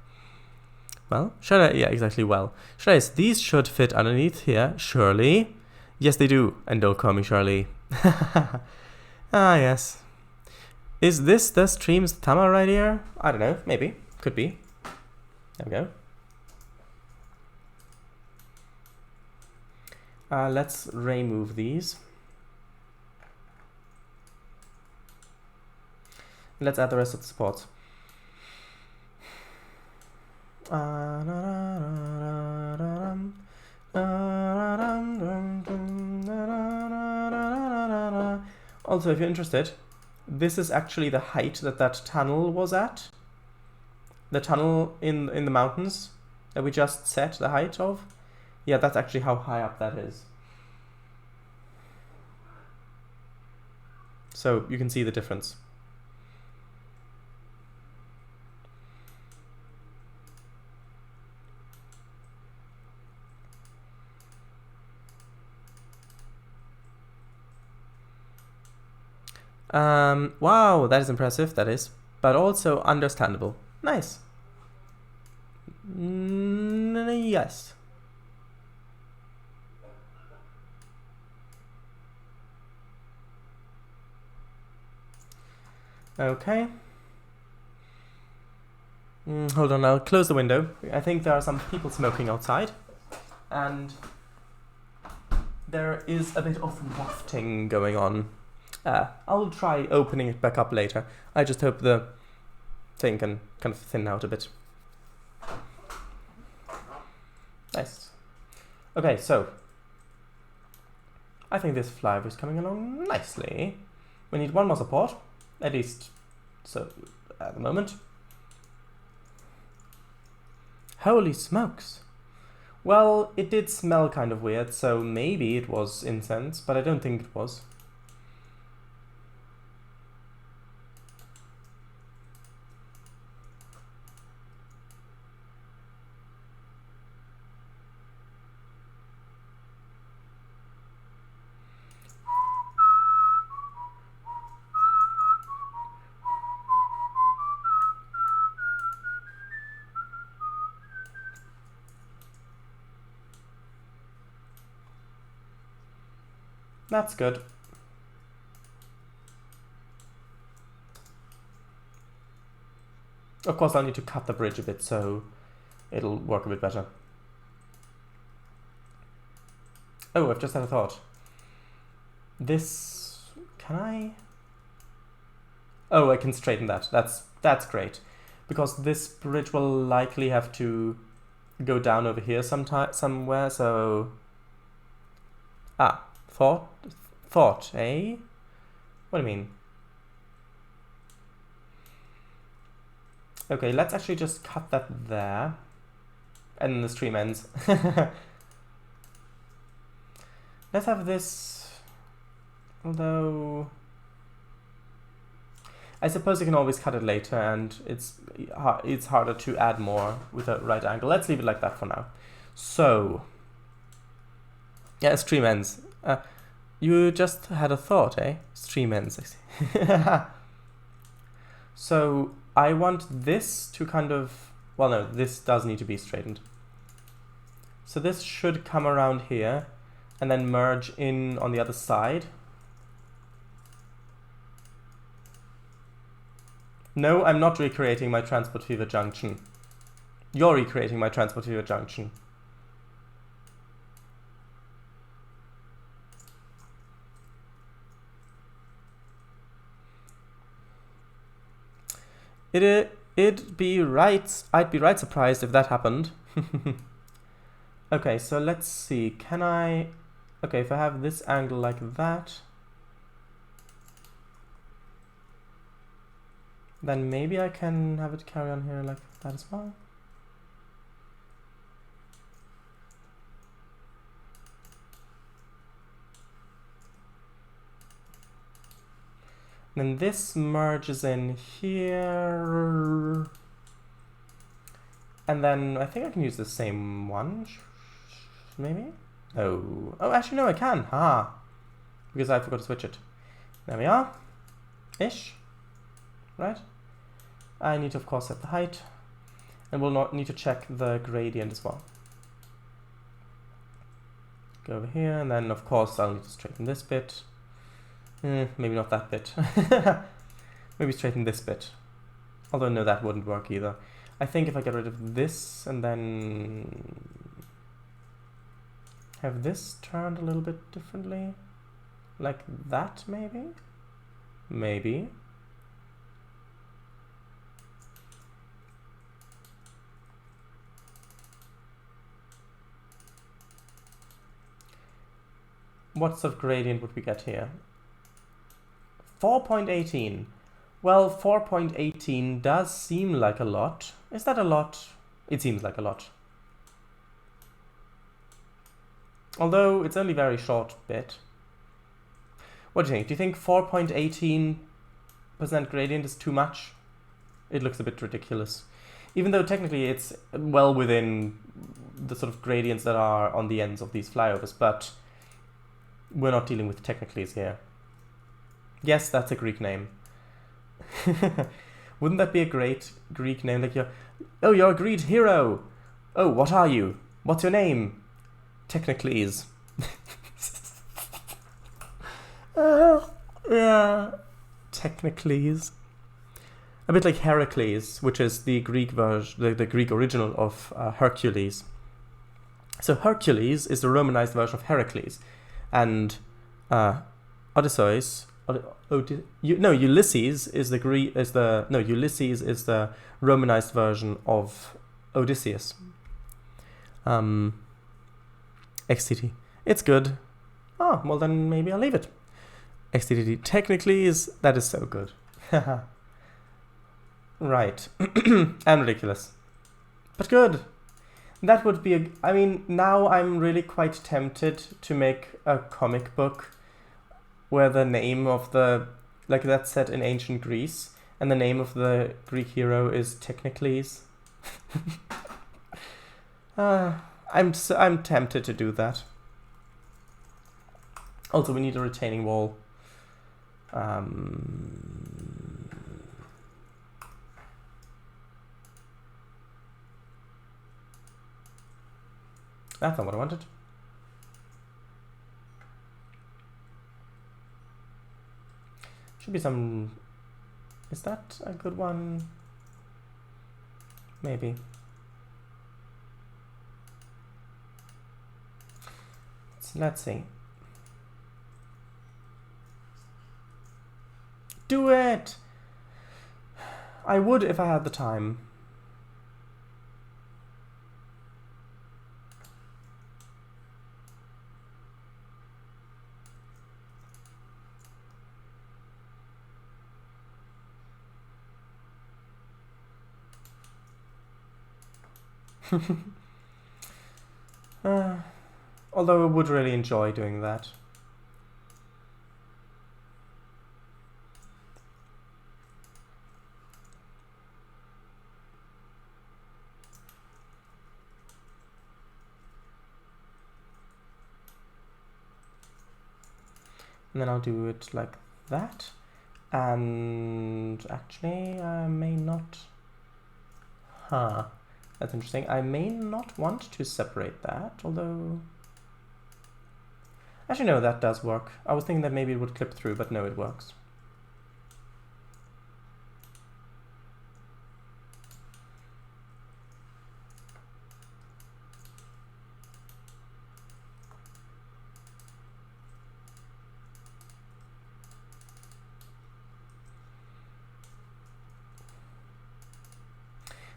Well, yeah, exactly, well. Shada, these should fit underneath here, surely. Yes, they do. And don't call me Shirley. Yes. Is this the stream's thumb right here? I don't know, maybe. Could be. There we go. Let's remove these. Let's add the rest of the supports. Also, if you're interested, this is actually the height that tunnel was at. The tunnel in the mountains that we just set the height of. Yeah, that's actually how high up that is. So you can see the difference. Wow, that is impressive, that is. But also understandable. Nice. Yes. Okay. Hold on, I'll close the window. I think there are some people smoking outside. And there is a bit of wafting going on. I'll try opening it back up later. I just hope the thing can kind of thin out a bit. Nice. Okay, so I think this flyover is coming along nicely. We need one more support, at least so at the moment. Holy smokes! Well, it did smell kind of weird, so maybe it was incense, but I don't think it was. That's good. Of course, I'll need to cut the bridge a bit so it'll work a bit better. Oh, I've just had a thought. This... can I? Oh, I can straighten that. That's great. Because this bridge will likely have to go down over here somewhere, so... Ah. Thought, eh? What do you mean? Okay, let's actually just cut that there. And then the stream ends. Let's have this... although... I suppose you can always cut it later, and it's harder to add more with a right angle. Let's leave it like that for now. So... yeah, stream ends. You just had a thought, eh? Stream ends, I see. So I want this to kind of... well, no, this does need to be straightened. So this should come around here and then merge in on the other side. No, I'm not recreating my transport fever junction. You're recreating my transport fever junction. I'd be right surprised if that happened. Okay, so let's see. Can I... okay, if I have this angle like that, then maybe I can have it carry on here like that as well. Then this merges in here. And then I think I can use the same one. Maybe? Oh. Oh, actually, no, I can. Ah. Because I forgot to switch it. There we are. Ish. Right? I need to, of course, set the height. And we'll not need to check the gradient as well. Go over here, and then, of course, I'll need to straighten this bit. Maybe not that bit. Maybe straighten this bit. Although, no, that wouldn't work either. I think if I get rid of this and then have this turned a little bit differently, like that, maybe? Maybe. What sort of gradient would we get here? 4.18. Well, 4.18 does seem like a lot. Is that a lot? It seems like a lot. Although it's only a very short bit. What do you think? Do you think 4.18% gradient is too much? It looks a bit ridiculous. Even though technically it's well within the sort of gradients that are on the ends of these flyovers, but we're not dealing with technicalities here. Yes, that's a Greek name. Wouldn't that be a great Greek name? Like you're a Greek hero. Oh, what are you? What's your name? Technicles. Yeah, Technicles. A bit like Heracles, which is the Greek version, the Greek original of Hercules. So Hercules is the Romanized version of Heracles. and Ulysses is the Ulysses is the Romanized version of Odysseus. XTT. It's good. Oh, well then maybe I'll leave it. XTT technically that is so good. Right. And ridiculous. But good. That would be I mean, now I'm really quite tempted to make a comic book where the name of that's set in ancient Greece, and the name of the Greek hero is Technicles. I'm tempted to do that. Also, we need a retaining wall. That's not what I wanted. Should be some... Is that a good one? Maybe. So let's see. Do it! I would if I had the time. Although I would really enjoy doing that. And then I'll do it like that. And actually, I may not... Huh. That's interesting. I may not want to separate that, although... Actually, no, that does work. I was thinking that maybe it would clip through, but no, it works.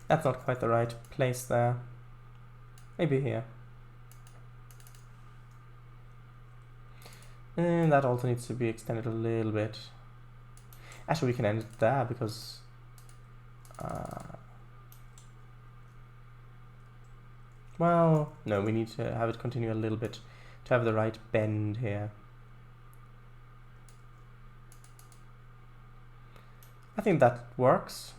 That's not quite the right place there. Maybe here. And that also needs to be extended a little bit. Actually, we can end it there because... well, no, we need to have it continue a little bit to have the right bend here. I think that works.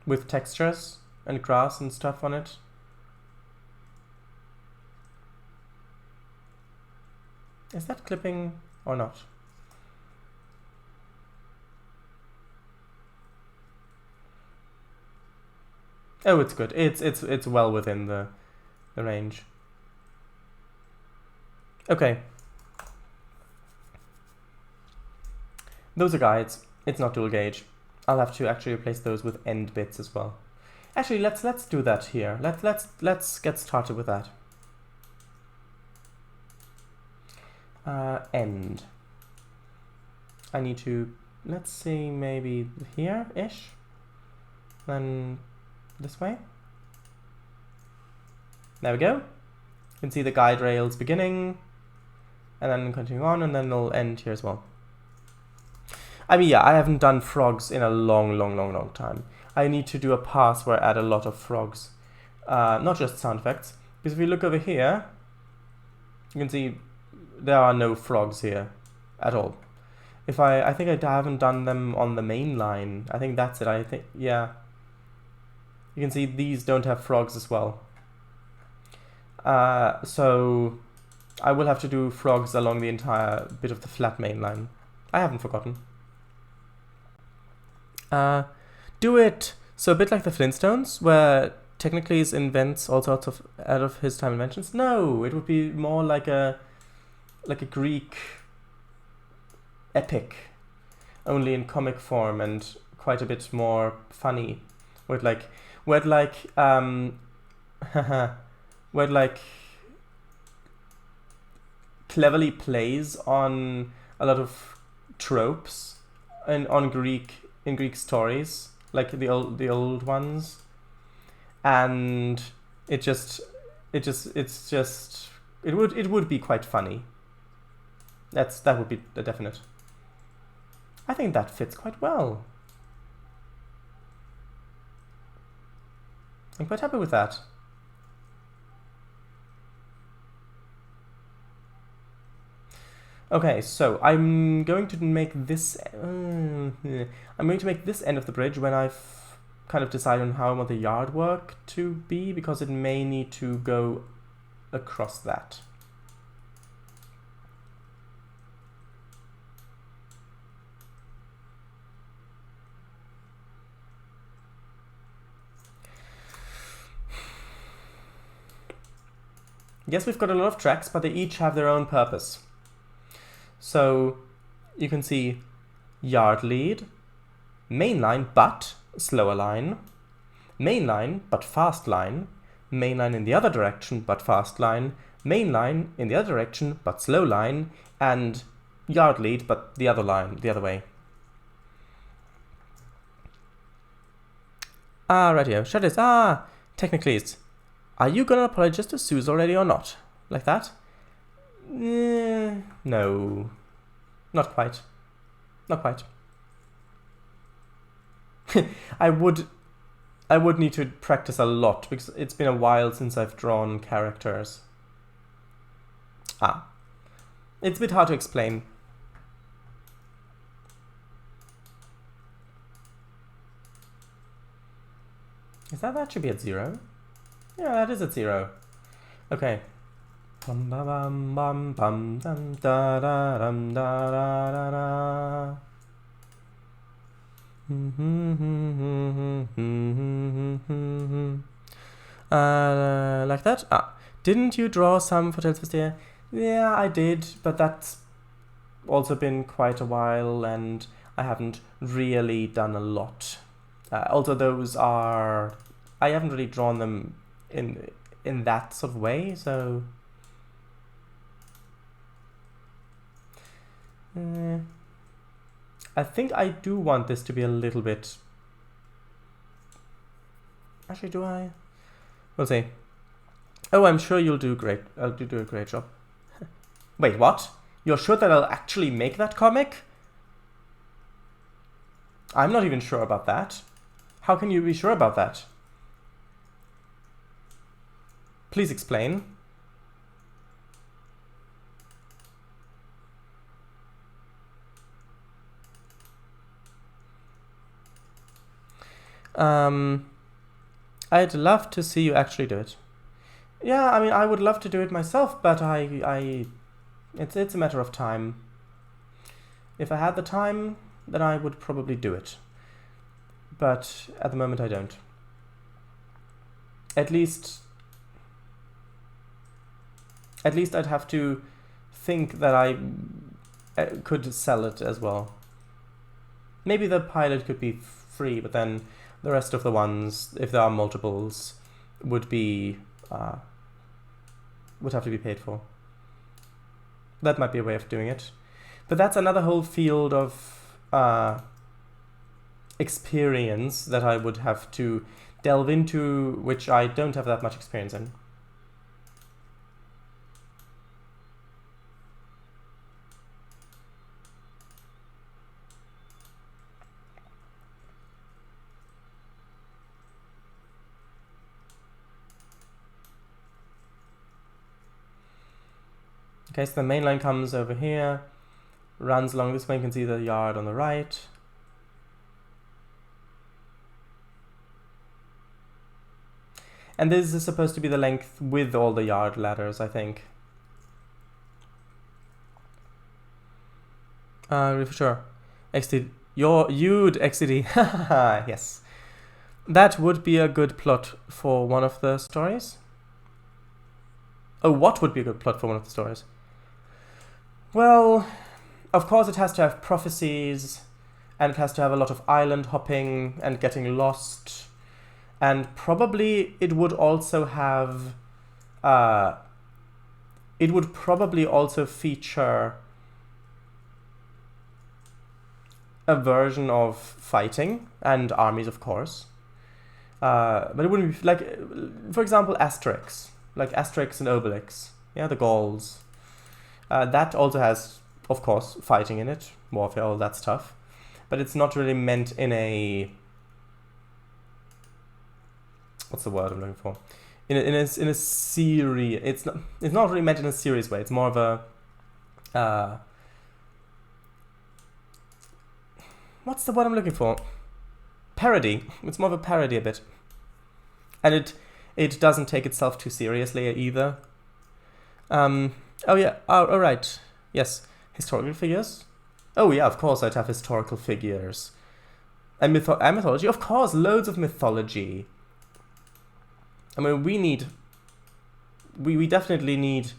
With textures and grass and stuff on it. Is that clipping or not? Oh, it's good. It's well within the range. Okay. Those are guides. It's not dual gauge. I'll have to actually replace those with end bits as well. Actually, let's do that here. Let's get started with that. End. I need to, let's see, maybe here-ish. Then this way. There we go. You can see the guide rails beginning, and then continue on, and then they'll end here as well. I mean, yeah, I haven't done frogs in a long time. I need to do a pass where I add a lot of frogs. Not just sound effects. Because if we look over here, you can see there are no frogs here at all. I think I haven't done them on the main line. I think that's it. I think, yeah. You can see these don't have frogs as well. So I will have to do frogs along the entire bit of the flat main line. I haven't forgotten. Do it! So a bit like the Flintstones, where Technicles invents all sorts of out of his time inventions. No, it would be more like a Greek epic, only in comic form and quite a bit more funny. Where cleverly plays on a lot of tropes in Greek stories, like the old ones, and it would be quite funny. That would be a definite. I think that fits quite well. I'm quite happy with that. Okay, so I'm going to make this. I'm going to make this end of the bridge when I've kind of decided on how I want the yard work to be, because it may need to go across that. Yes, we've got a lot of tracks, but they each have their own purpose. So you can see yard lead, main line but slower line, main line but fast line, main line in the other direction but fast line, main line in the other direction but slow line, and yard lead but the other line, the other way. Radio, shut it. Technically it's, are you gonna apologize to Suze already or not? Like that? No. Not quite. Not quite. I would need to practice a lot, because it's been a while since I've drawn characters. It's a bit hard to explain. That should be at 0. Yeah, that is at 0. Okay. Bum ba bum bum bum dum da da dum da da da da. Like that? Didn't you draw some for Tales of Vestia? Yeah, I did, but that's also been quite a while, and I haven't really done a lot. Although those are, I haven't really drawn them in that sort of way, so I think I do want this to be a little bit. Actually, do I? We'll see. Oh, I'm sure you'll do great. I'll do a great job. Wait, what? You're sure that I'll actually make that comic? I'm not even sure about that. How can you be sure about that? Please explain. I'd love to see you actually do it. Yeah, I mean, I would love to do it myself, but it's a matter of time. If I had the time, then I would probably do it. But at the moment I don't. At least I'd have to think that I could sell it as well. Maybe the pilot could be free, but then the rest of the ones, if there are multiples, would have to be paid for. That might be a way of doing it. But that's another whole field of experience that I would have to delve into, which I don't have that much experience in. Okay, so the main line comes over here, runs along this way. You can see the yard on the right. And this is supposed to be the length with all the yard ladders, I think. For sure. XD, you'd XD. Yes. That would be a good plot for one of the stories. Oh, what would be a good plot for one of the stories? Well, of course it has to have prophecies, and it has to have a lot of island hopping and getting lost, and probably it would also have it would probably also feature a version of fighting and armies, of course. But it wouldn't be like, for example, Asterix, like Asterix and Obelix, yeah, the Gauls. That also has, of course, fighting in it, warfare, all that stuff. But it's not really meant in a, what's the word I'm looking for? In a series. It's not really meant in a serious way. It's more of a what's the word I'm looking for? Parody. It's more of a parody a bit. And it doesn't take itself too seriously either. Oh yeah, all right. Yes, historical figures. Oh yeah, of course I'd have historical figures. And mythology, of course, loads of mythology. I mean, we definitely need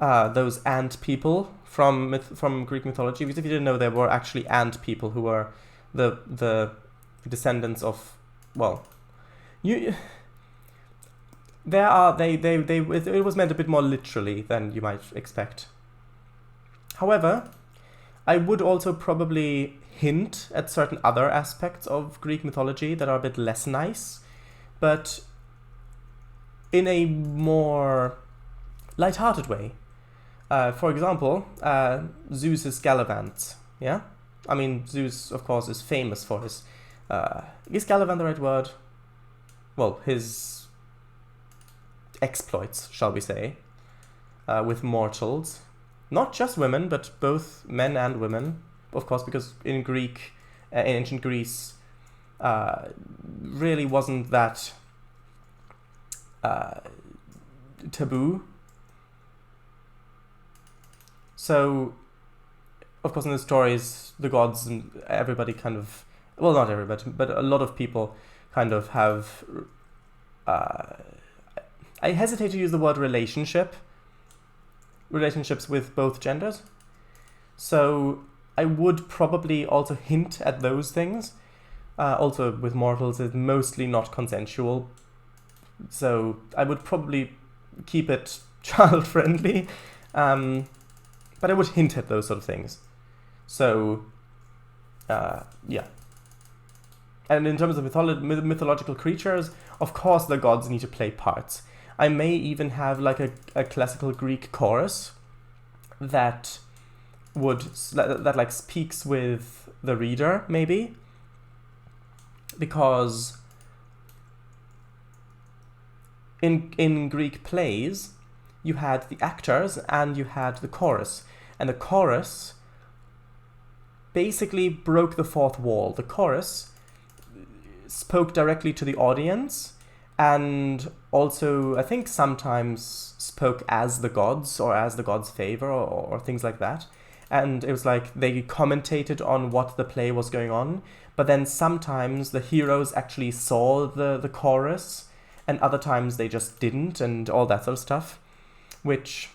those ant people from Greek mythology, because if you didn't know, there were actually ant people who were the descendants of, well, it was meant a bit more literally than you might expect. However, I would also probably hint at certain other aspects of Greek mythology that are a bit less nice, but in a more light-hearted way. For example, Zeus's Gallivant, yeah? I mean, Zeus, of course, is famous for his... is Gallivant the right word? Well, his exploits, shall we say, with mortals. Not just women, but both men and women, of course, because in ancient Greece, really wasn't that taboo. So, of course, in the stories, the gods and everybody kind of, well, not everybody, but a lot of people kind of have, I hesitate to use the word relationships with both genders. So I would probably also hint at those things. Also with mortals, it's mostly not consensual. So I would probably keep it child-friendly. But I would hint at those sort of things. So, yeah. And in terms of mythological creatures, of course the gods need to play parts. I may even have like a classical Greek chorus that like speaks with the reader, maybe. Because in Greek plays, you had the actors and you had the chorus. And the chorus basically broke the fourth wall. The chorus spoke directly to the audience and also, I think, sometimes spoke as the gods or as the gods' favor or things like that. And it was like they commentated on what the play was going on, but then sometimes the heroes actually saw the chorus and other times they just didn't, and all that sort of stuff, which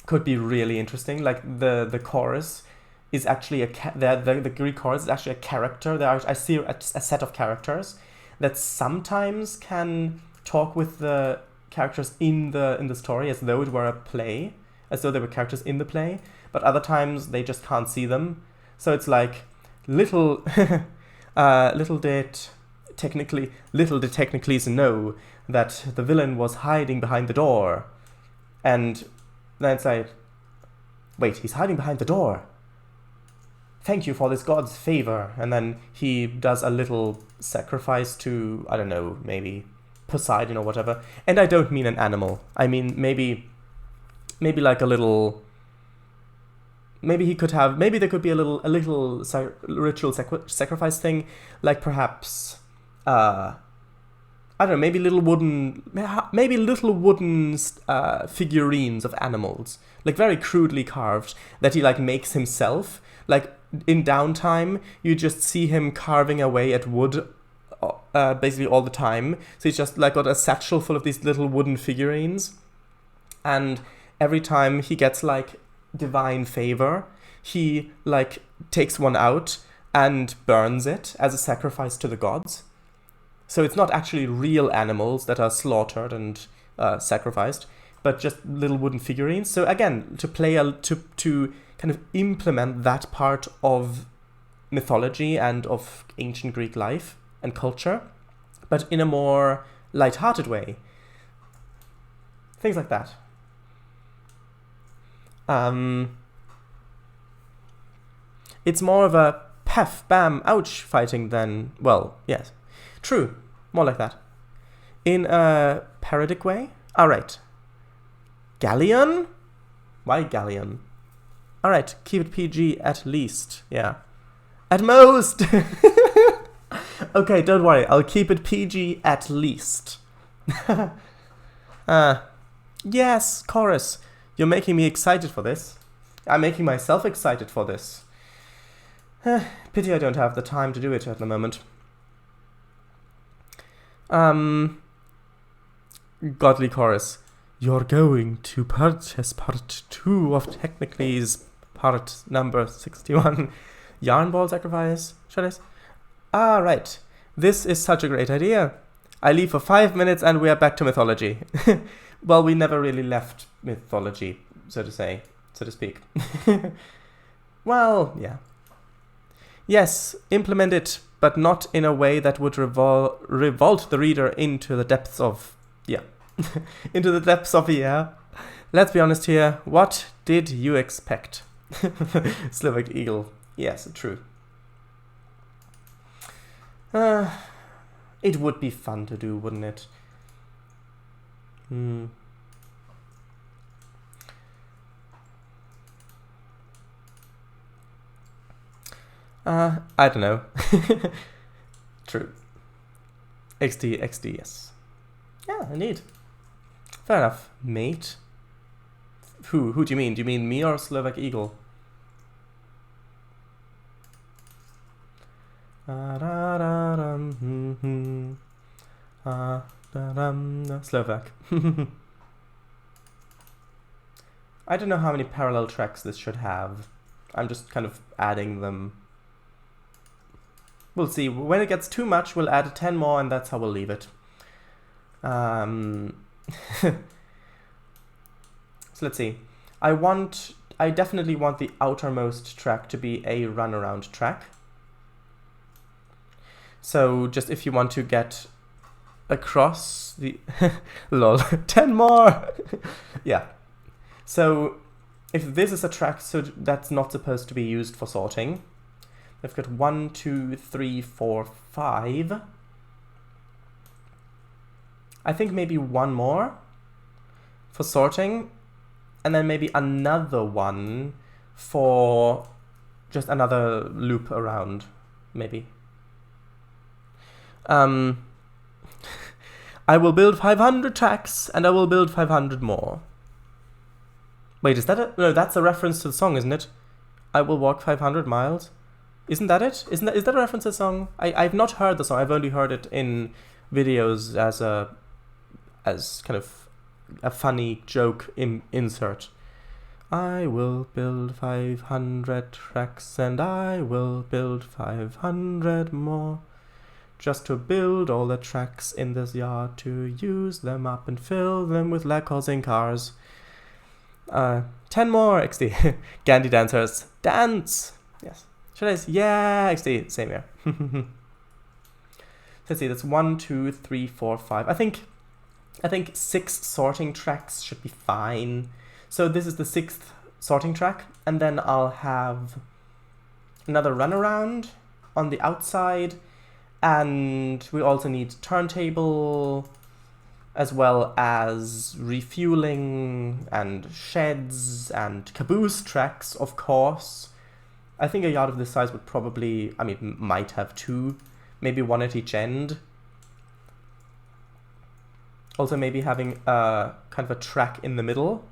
could be really interesting. Like the chorus is actually the Greek chorus is actually a character. I see a set of characters that sometimes can talk with the characters in the story as though it were a play, as though they were characters in the play, but other times they just can't see them. So it's like little did Technicles know that the villain was hiding behind the door. And then it's like, wait, he's hiding behind the door. Thank you for this god's favor. And then he does a little sacrifice to, I don't know, maybe Poseidon or whatever. And I don't mean an animal. I mean maybe like a little... Maybe there could be a little ritual sacrifice thing, like perhaps, I don't know, maybe little wooden figurines of animals, like very crudely carved, that he like makes himself. Like in downtime, you just see him carving away at wood, basically all the time. So he's just like got a satchel full of these little wooden figurines, and every time he gets like divine favor, he like takes one out and burns it as a sacrifice to the gods. So it's not actually real animals that are slaughtered and sacrificed, but just little wooden figurines. So again, to play to kind of implement that part of mythology and of ancient Greek life and culture, but in a more light-hearted way. Things like that. It's more of a pef, bam, ouch fighting than, well, yes. True, more like that. In a parodic way? Alright. Galleon? Why Galleon? Alright, keep it PG at least, yeah. At most! Okay, don't worry, I'll keep it PG at least. Yes, chorus. You're making me excited for this. I'm making myself excited for this. Pity I don't have the time to do it at the moment. Godly chorus. You're going to purchase part 2 of Technically's part number 61. Yarn ball sacrifice? Should I? Ah, right. This is such a great idea. I leave for 5 minutes and we are back to mythology. Well, we never really left mythology, so to speak. Well, yeah. Yes, implement it, but not in a way that would revolt the reader into the depths of, yeah. Into the depths of, yeah. Let's be honest here. What did you expect? Slovak Eagle. Yes, true. It would be fun to do, wouldn't it? I don't know. True. XD, yes. Yeah, indeed. Fair enough, mate. Who do you mean? Do you mean me or Slovak Eagle? Slovak. I don't know how many parallel tracks this should have. I'm just kind of adding them. We'll see. When it gets too much, we'll add 10 more, and that's how we'll leave it. So let's see. I definitely want the outermost track to be a runaround track. So just if you want to get across the lol 10 more. Yeah. So if this is a track that's not supposed to be used for sorting, we've got 1, 2, 3, 4, 5. I think maybe one more for sorting, and then maybe another one for just another loop around, maybe. I will build 500 tracks, and I will build 500 more. Wait, is that it? No, that's a reference to the song, isn't it? I will walk 500 miles. Isn't that it? Is that a reference to the song? I've not heard the song. I've only heard it in videos as kind of a funny joke insert. I will build 500 tracks and I will build 500 more. Just to build all the tracks in this yard, to use them up and fill them with lag-causing cars. 10 more XD. Gandhi dancers. Dance! Yes. Should I say? Yeah, XD. Same here. Let's see, that's 1, 2, 3, 4, 5. I think 6 sorting tracks should be fine. So this is the 6th sorting track, and then I'll have another runaround on the outside, and we also need turntable, as well as refueling and sheds and caboose tracks, of course. I think a yard of this size would probably, might have 2, maybe 1 at each end. Also maybe having a kind of a track in the middle.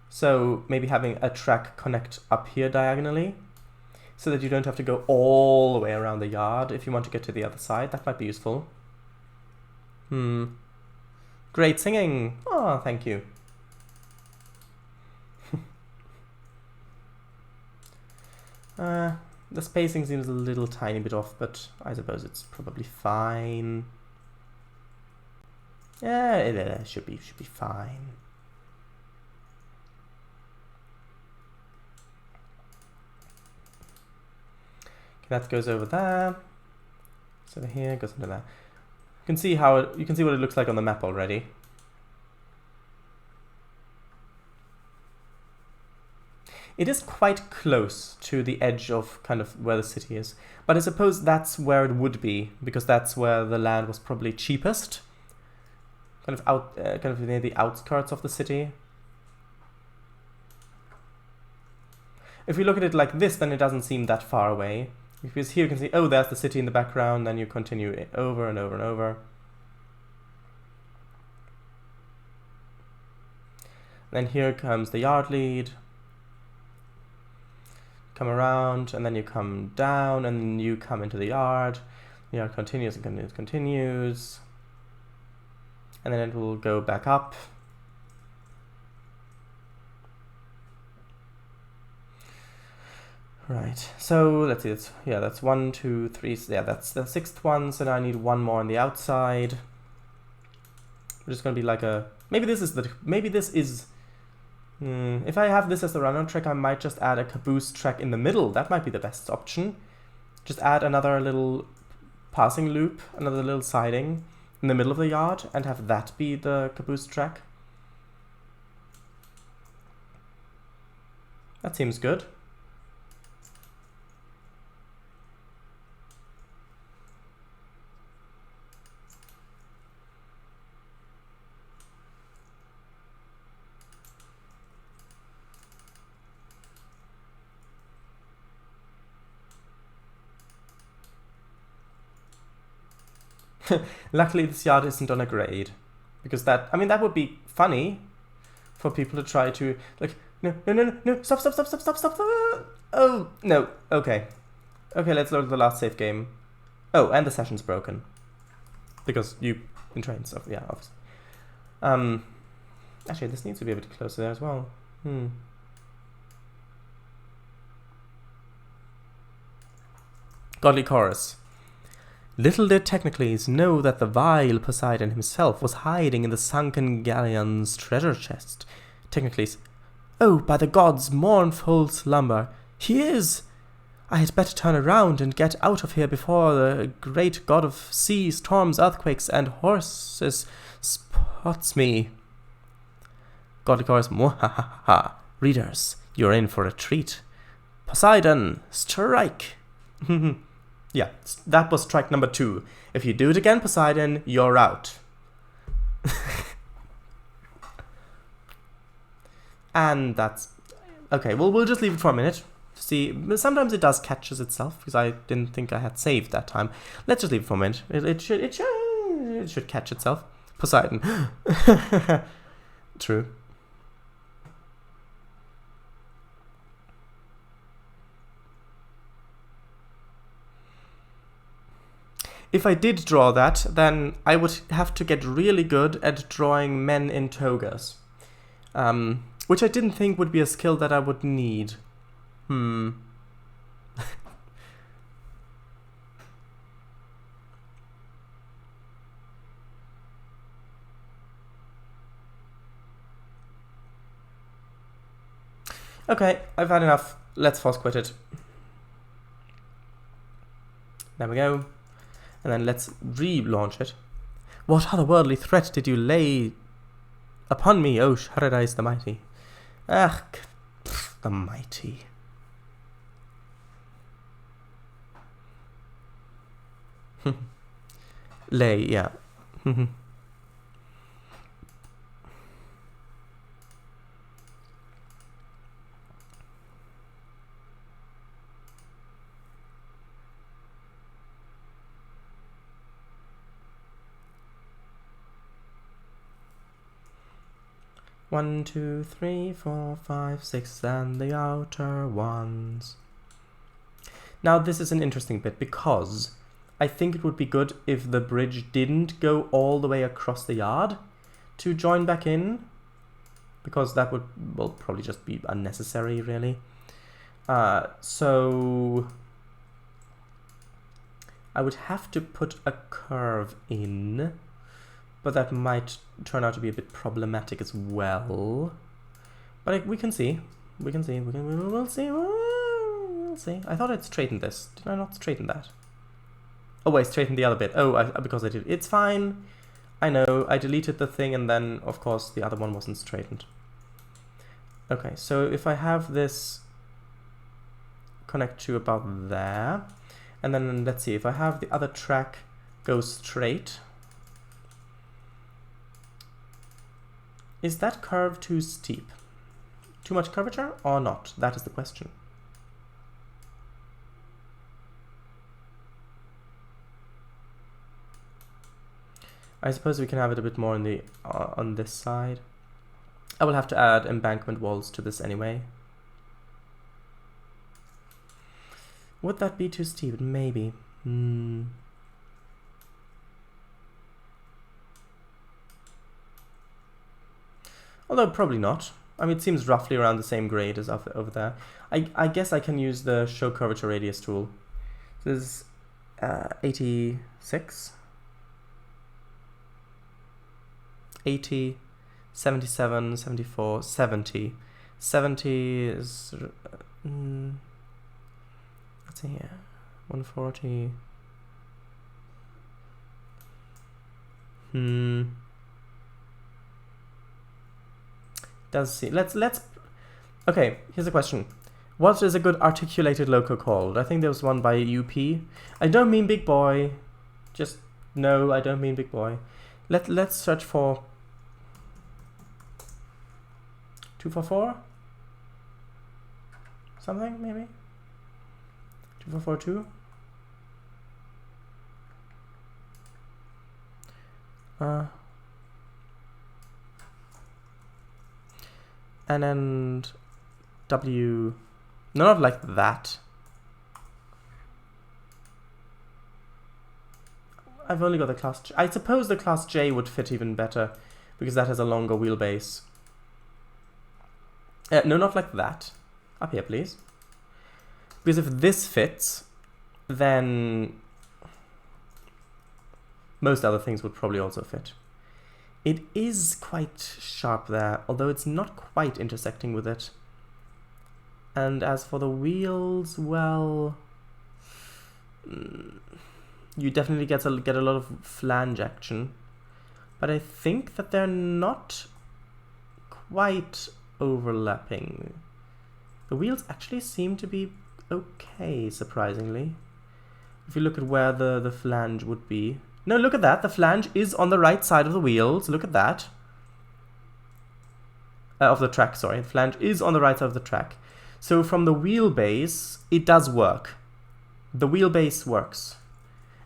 So maybe having a track connect up here diagonally, so that you don't have to go all the way around the yard if you want to get to the other side. That might be useful. Great singing! Oh, thank you. The spacing seems a little tiny bit off, but I suppose it's probably fine. Yeah, it should be fine. That goes over there. It's over here, goes into there. You can see how you can see what it looks like on the map already. It is quite close to the edge of kind of where the city is, but I suppose that's where it would be, because that's where the land was probably cheapest. Kind of near the outskirts of the city. If we look at it like this, then it doesn't seem that far away. Because here you can see, oh, there's the city in the background, then you continue it over and over and over. Then here comes the yard lead. Come around, and then you come down, and then you come into the yard. The yard continues and continues, continues. And then it will go back up. Right, so let's see, that's 1, 2, 3, yeah, that's the 6th one, so now I need one more on the outside. We're just gonna be like a, maybe this is, if I have this as the run-on track, I might just add a caboose track in the middle. That might be the best option. Just add another little passing loop, another little siding in the middle of the yard, and have that be the caboose track. That seems good. Luckily this yard isn't on a grade, because that, I mean, that would be funny for people to try to, like, no, stop, oh, no, okay, let's load the last save game. Oh, and the session's broken, because you, in Trainz, so yeah, obviously. Actually, this needs to be a bit closer there as well. Godly chorus. Little did Technicles know that the vile Poseidon himself was hiding in the sunken galleon's treasure chest. Technicles, oh, by the gods' mournful slumber, he is! I had better turn around and get out of here before the great god of sea, storms, earthquakes, and horses spots me. Godly chorus, mwahaha. Readers, you're in for a treat. Poseidon, strike! Yeah, that was strike number 2. If you do it again, Poseidon, you're out. And that's... Okay, well, we'll just leave it for a minute. See, sometimes it does catches itself, because I didn't think I had saved that time. Let's just leave it for a minute. It should catch itself. Poseidon. True. If I did draw that, then I would have to get really good at drawing men in togas. Which I didn't think would be a skill that I would need. Okay, I've had enough. Let's force quit it. There we go. And then let's relaunch it. What otherworldly threat did you lay upon me, O Sharadais the Mighty? Ah, the Mighty. Lay, yeah. 1, 2, 3, 4, 5, 6, and the outer ones. Now this is an interesting bit, because I think it would be good if the bridge didn't go all the way across the yard to join back in, because that would, well, probably just be unnecessary, really. So I would have to put a curve in, but that might turn out to be a bit problematic as well. But we can see. We'll see. we'll see. I thought I'd straightened this. Did I not straighten that? Oh, wait, straighten the other bit. Oh, because I did. It's fine. I know. I deleted the thing and then, of course, the other one wasn't straightened. Okay, so if I have this connect to about there, and then let's see, if I have the other track go straight, is that curve too steep? Too much curvature or not? That is the question. I suppose we can have it a bit more in the on this side. I will have to add embankment walls to this anyway. Would that be too steep? Maybe. Although probably not. I mean, it seems roughly around the same grade as over there. I guess I can use the show curvature radius tool. This is 86. 80, 77, 74, 70. 70 is, let's see here, 140. Does see, let's, okay, here's a question. What is a good articulated loco called? I think there was one by UP. I don't mean big boy. Just, no, I don't mean big boy. Let's search for 244 something, maybe 2442. And then W, no, not like that. I've only got the class J. I suppose the class J would fit even better because that has a longer wheelbase. No, not like that. Up here, please. Because if this fits, then most other things would probably also fit. It is quite sharp there, although it's not quite intersecting with it. And as for the wheels, well, you definitely get a lot of flange action, but I think that they're not quite overlapping. The wheels actually seem to be okay, surprisingly. If you look at where the flange would be. No, look at that. The flange is on the right side of the wheels. Look at that. Of the track, sorry. The flange is on the right side of the track. So from the wheelbase, it does work. The wheelbase works.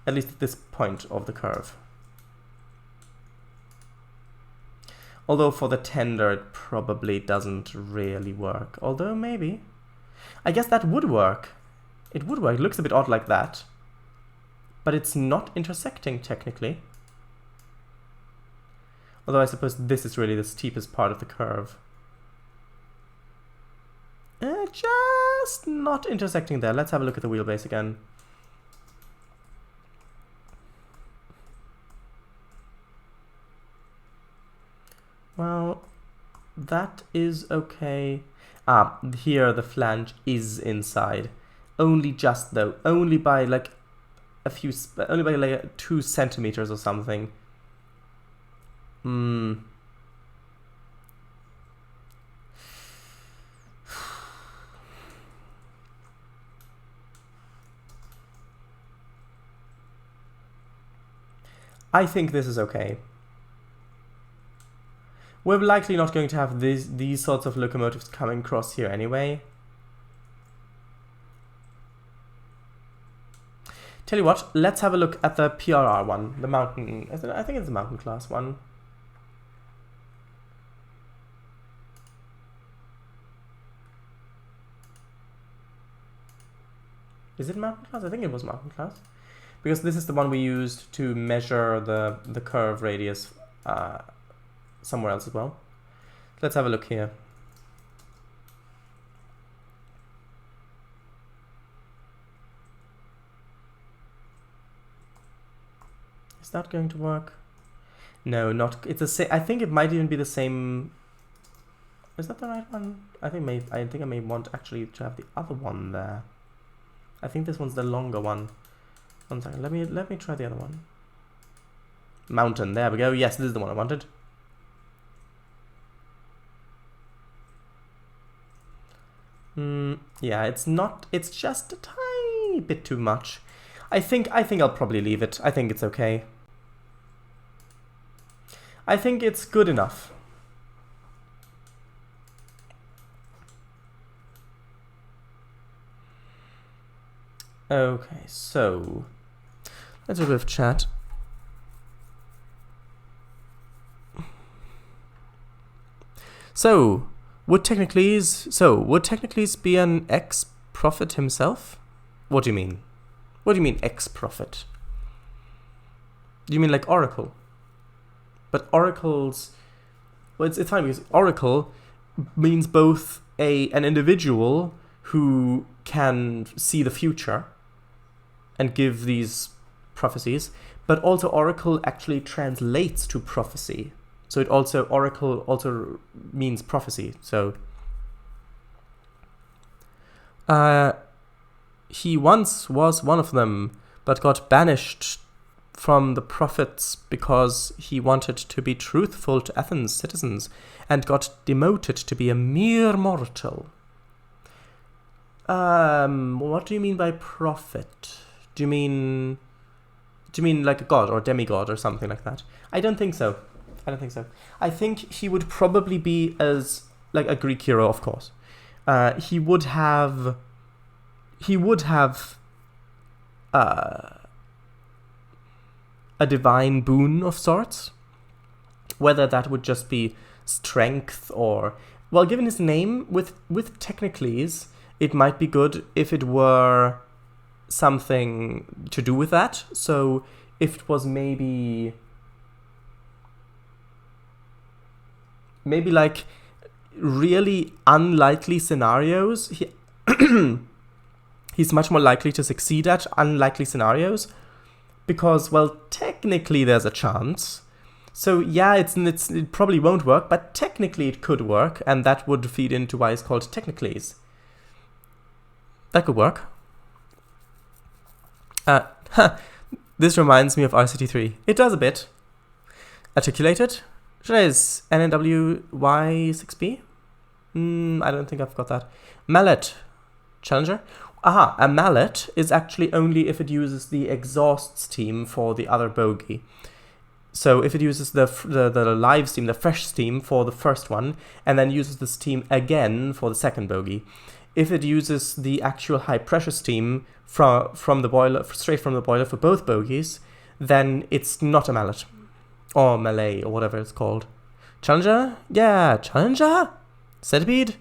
At least at this point of the curve. Although for the tender, it probably doesn't really work. Although maybe. I guess that would work. It would work. It looks a bit odd like that. But it's not intersecting, technically. Although I suppose this is really the steepest part of the curve. Just not intersecting there. Let's have a look at the wheelbase again. Well, that is okay. Ah, here the flange is inside. Only just though. Only by like a few, only by like 2 centimeters or something. I think this is okay. We're likely not going to have these sorts of locomotives coming across here anyway. Tell you what, let's have a look at the PRR one, the mountain. I think it's the mountain class one. Is it mountain class? I think it was mountain class. Because this is the one we used to measure the curve radius somewhere else as well. Let's have a look here. Is that going to work? No, not. It's the same. I think it might even be the same. Is that the right one? I think I may want actually to have the other one there. I think this one's the longer one. 1 second. Let me try the other one. Mountain. There we go. Yes, this is the one I wanted. Yeah, it's not. It's just a tiny bit too much. I think I'll probably leave it. I think it's okay. I think it's good enough. Okay, so let's do a bit of chat. So, would Technicles be an ex-prophet himself? What do you mean? What do you mean ex-prophet? Do you mean like Oracle? But oracles, well, it's fine because Oracle means both an individual who can see the future and give these prophecies, but also Oracle actually translates to prophecy. So it also, Oracle also means prophecy. So he once was one of them, but got banished from the prophets because he wanted to be truthful to Athens' citizens and got demoted to be a mere mortal. What do you mean by prophet? Do you mean like a god or demigod or something like that? I don't think so. I think he would probably be as like a Greek hero, of course. He would have a divine boon of sorts, whether that would just be strength or, well, given his name with Technicles, it might be good if it were something to do with that. So if it was maybe like really unlikely scenarios, he's much more likely to succeed at unlikely scenarios because, well, technically there's a chance. So yeah, it probably won't work, but technically it could work, and that would feed into why it's called Technicles. That could work. This reminds me of RCT3. It does a bit. Articulated. Trainz, NNWY6B? I don't think I've got that. Mallet. Challenger? Aha, a mallet is actually only if it uses the exhaust steam for the other bogey. So if it uses the live steam, the fresh steam for the first one, and then uses the steam again for the second bogey. If it uses the actual high pressure steam from the boiler, straight from the boiler for both bogies, then it's not a mallet. Or melee, or whatever it's called. Challenger? Yeah, Challenger? Centipede?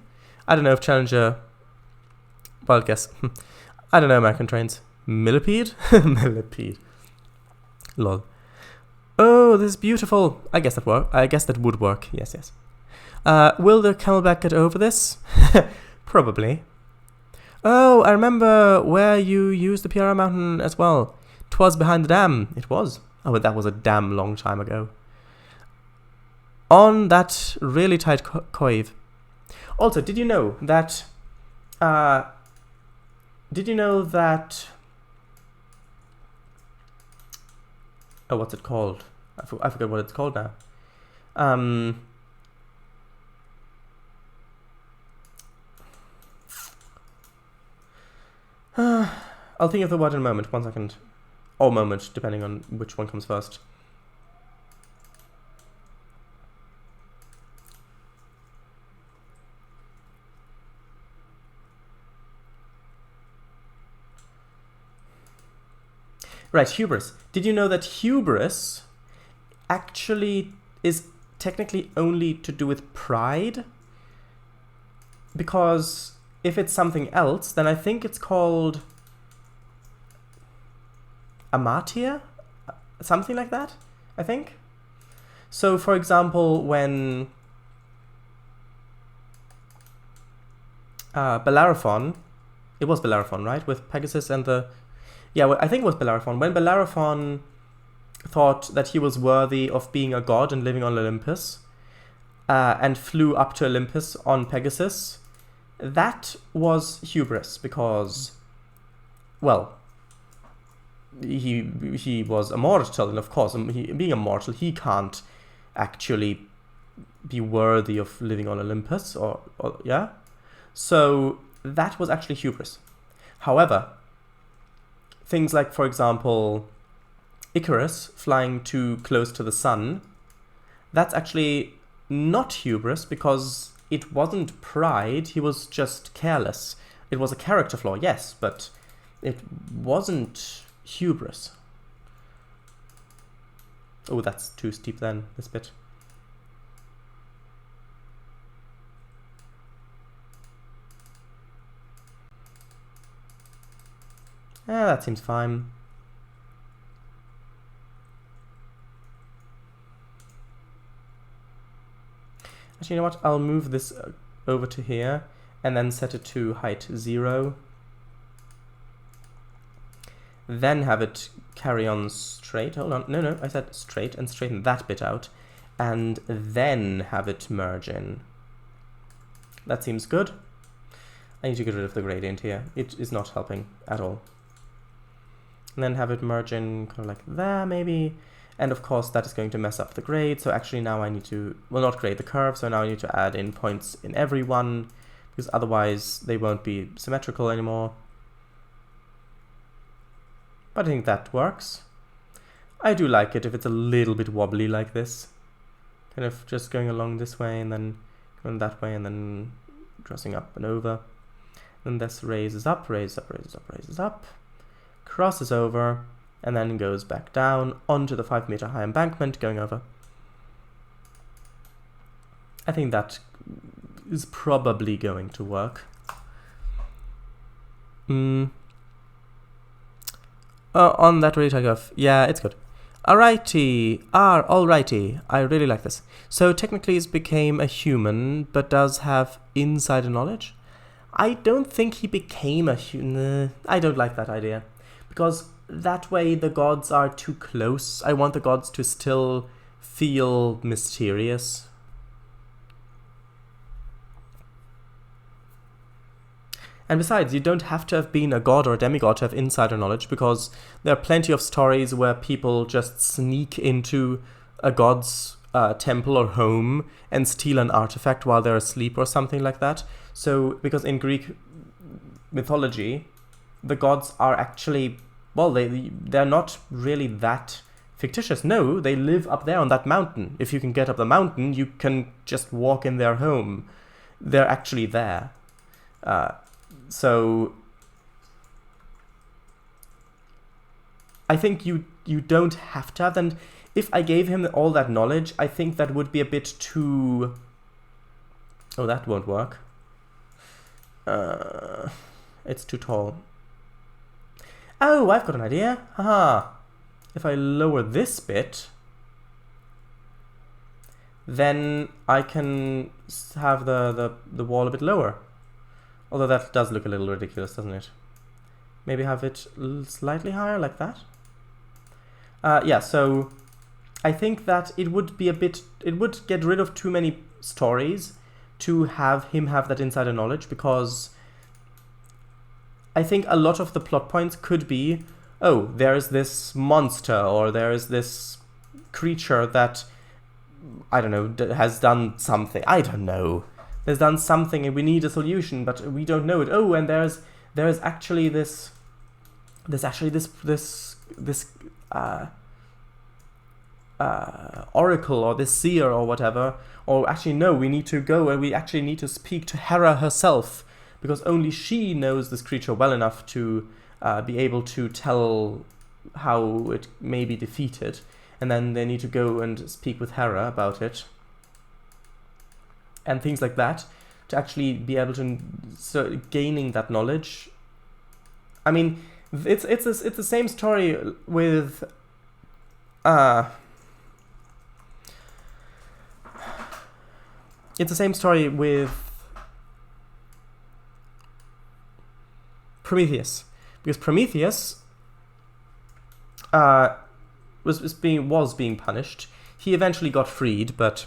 I don't know if Challenger... Wild guess. I don't know American Trainz. Millipede? Millipede. Lol. Oh, this is beautiful. I guess that would work. Yes. Will the Camelback get over this? Probably. Oh, I remember where you used the PR mountain as well. 'Twas behind the dam. It was. Oh, but that was a damn long time ago. On that really tight cove. Also, did you know that... Oh, what's it called? I forget what it's called now. I'll think of the word in a moment. 1 second. Or moment, depending on which one comes first. Right, hubris. Did you know that hubris actually is technically only to do with pride? Because if it's something else, then I think it's called amatia? Something like that, I think. So, for example, when Bellerophon, it was Bellerophon, right? With Pegasus and the... Yeah, well, I think it was Bellerophon. When Bellerophon thought that he was worthy of being a god and living on Olympus, and flew up to Olympus on Pegasus, that was hubris, because well, he was immortal, and of course, being immortal, he can't actually be worthy of living on Olympus, or yeah. So that was actually hubris. However, things like, for example, Icarus flying too close to the sun, that's actually not hubris, because it wasn't pride, he was just careless. It was a character flaw, yes, but it wasn't hubris. Oh, that's too steep then, this bit. Yeah, that seems fine. Actually, you know what? I'll move this over to here and then set it to height 0. Then have it carry on straight. Hold on. No, I said straight, and straighten that bit out. And then have it merge in. That seems good. I need to get rid of the gradient here. It is not helping at all. And then have it merge in kind of like there, maybe. And of course, that is going to mess up the grade. So actually now I need to, well, not grade the curve. So now I need to add in points in every one, because otherwise they won't be symmetrical anymore. But I think that works. I do like it if it's a little bit wobbly like this. Kind of just going along this way and then going that way and then crossing up and over. Then this raises up, raises up, raises up, raises up, crosses over, and then goes back down onto the 5-meter high embankment going over. I think that is probably going to work. On that rate I go, yeah, it's good. Alrighty, alrighty, I really like this. So technically it became a human, but does have insider knowledge. I don't think he became a human. I don't like that idea, because that way the gods are too close. I want the gods to still feel mysterious. And besides, you don't have to have been a god or a demigod to have insider knowledge, because there are plenty of stories where people just sneak into a god's temple or home and steal an artifact while they're asleep or something like that. So, because in Greek mythology, the gods are actually, well, they're not really that fictitious. No, they live up there on that mountain. If you can get up the mountain, you can just walk in their home. They're actually there. So I think you don't have to have, and if I gave him all that knowledge, I think that would be a bit too... Oh, that won't work. It's too tall. Oh, I've got an idea. Haha. If I lower this bit, then I can have the wall a bit lower. Although that does look a little ridiculous, doesn't it? Maybe have it slightly higher, like that? Yeah, so I think that it would be a bit... It would get rid of too many stories to have him have that insider knowledge, because I think a lot of the plot points could be, oh, there's this monster, or there's this creature that, I don't know, has done something. I don't know. There's done something and we need a solution, but we don't know it. Oh, and there's actually this oracle or this seer or whatever. Or actually, no, we need to go and we actually need to speak to Hera herself, because only she knows this creature well enough to be able to tell how it may be defeated. And then they need to go and speak with Hera about it. And things like that, to actually be able to gaining that knowledge. I mean, it's the same story with it's the same story with Prometheus, because Prometheus was being punished. He eventually got freed, but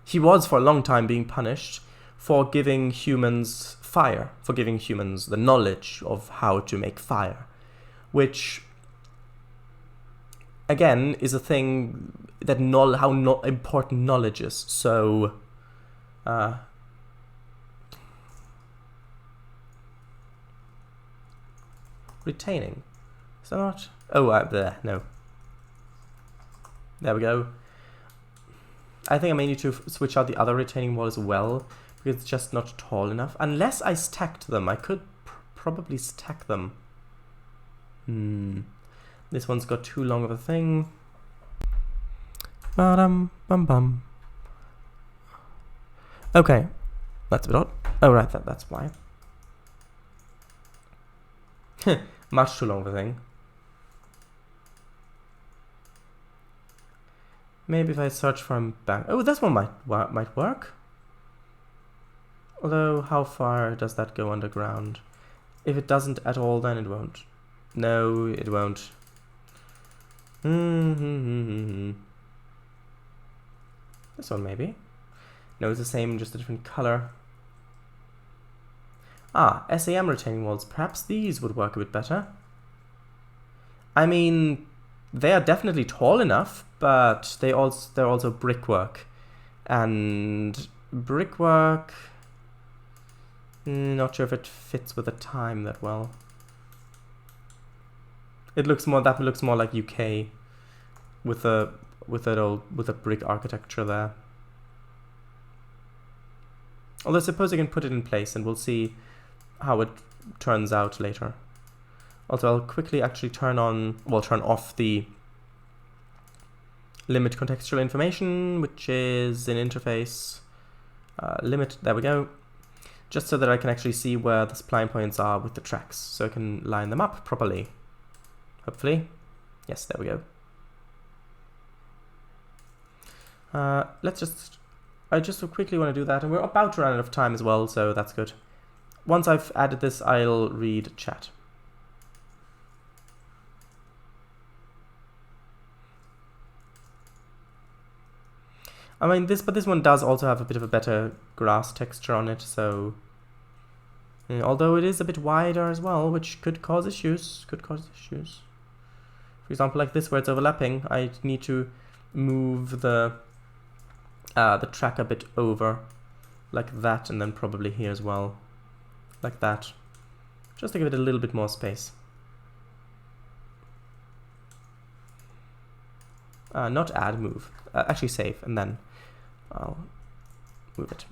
he was for a long time being punished for giving humans fire, for giving humans the knowledge of how to make fire, which again is a thing that how important knowledge is. So retaining, is that not? Oh, there, no. There we go. I think I may need to switch out the other retaining wall as well, because it's just not tall enough. Unless I stacked them, I could probably stack them. This one's got too long of a thing. Bum bum. Okay, that's a bit odd. Oh right, that's why. Much too long of a thing. Maybe if I search for a bank. Oh, this one might work. Although, how far does that go underground? If it doesn't at all, then it won't. No, it won't. This one maybe. No, it's the same, just a different color. Ah, SAM retaining walls. Perhaps these would work a bit better. I mean, they are definitely tall enough, but they're also brickwork. And brickwork, not sure if it fits with the time that well. That looks more like UK with a brick architecture there. Although I suppose I can put it in place and we'll see how it turns out later. Also, I'll quickly actually turn off the limit contextual information, which is an interface limit. There we go. Just so that I can actually see where the spline points are with the tracks, so I can line them up properly. Hopefully. Yes, there we go. I just quickly want to do that, and we're about to run out of time as well, so that's good. Once I've added this, I'll read chat. I mean, this one does also have a bit of a better grass texture on it, so although it is a bit wider as well, which could cause issues. For example, like this where it's overlapping, I need to move the track a bit over, like that, and then probably here as well, like that, just to give it a little bit more space. Not add, move. Actually save, and then I'll move it.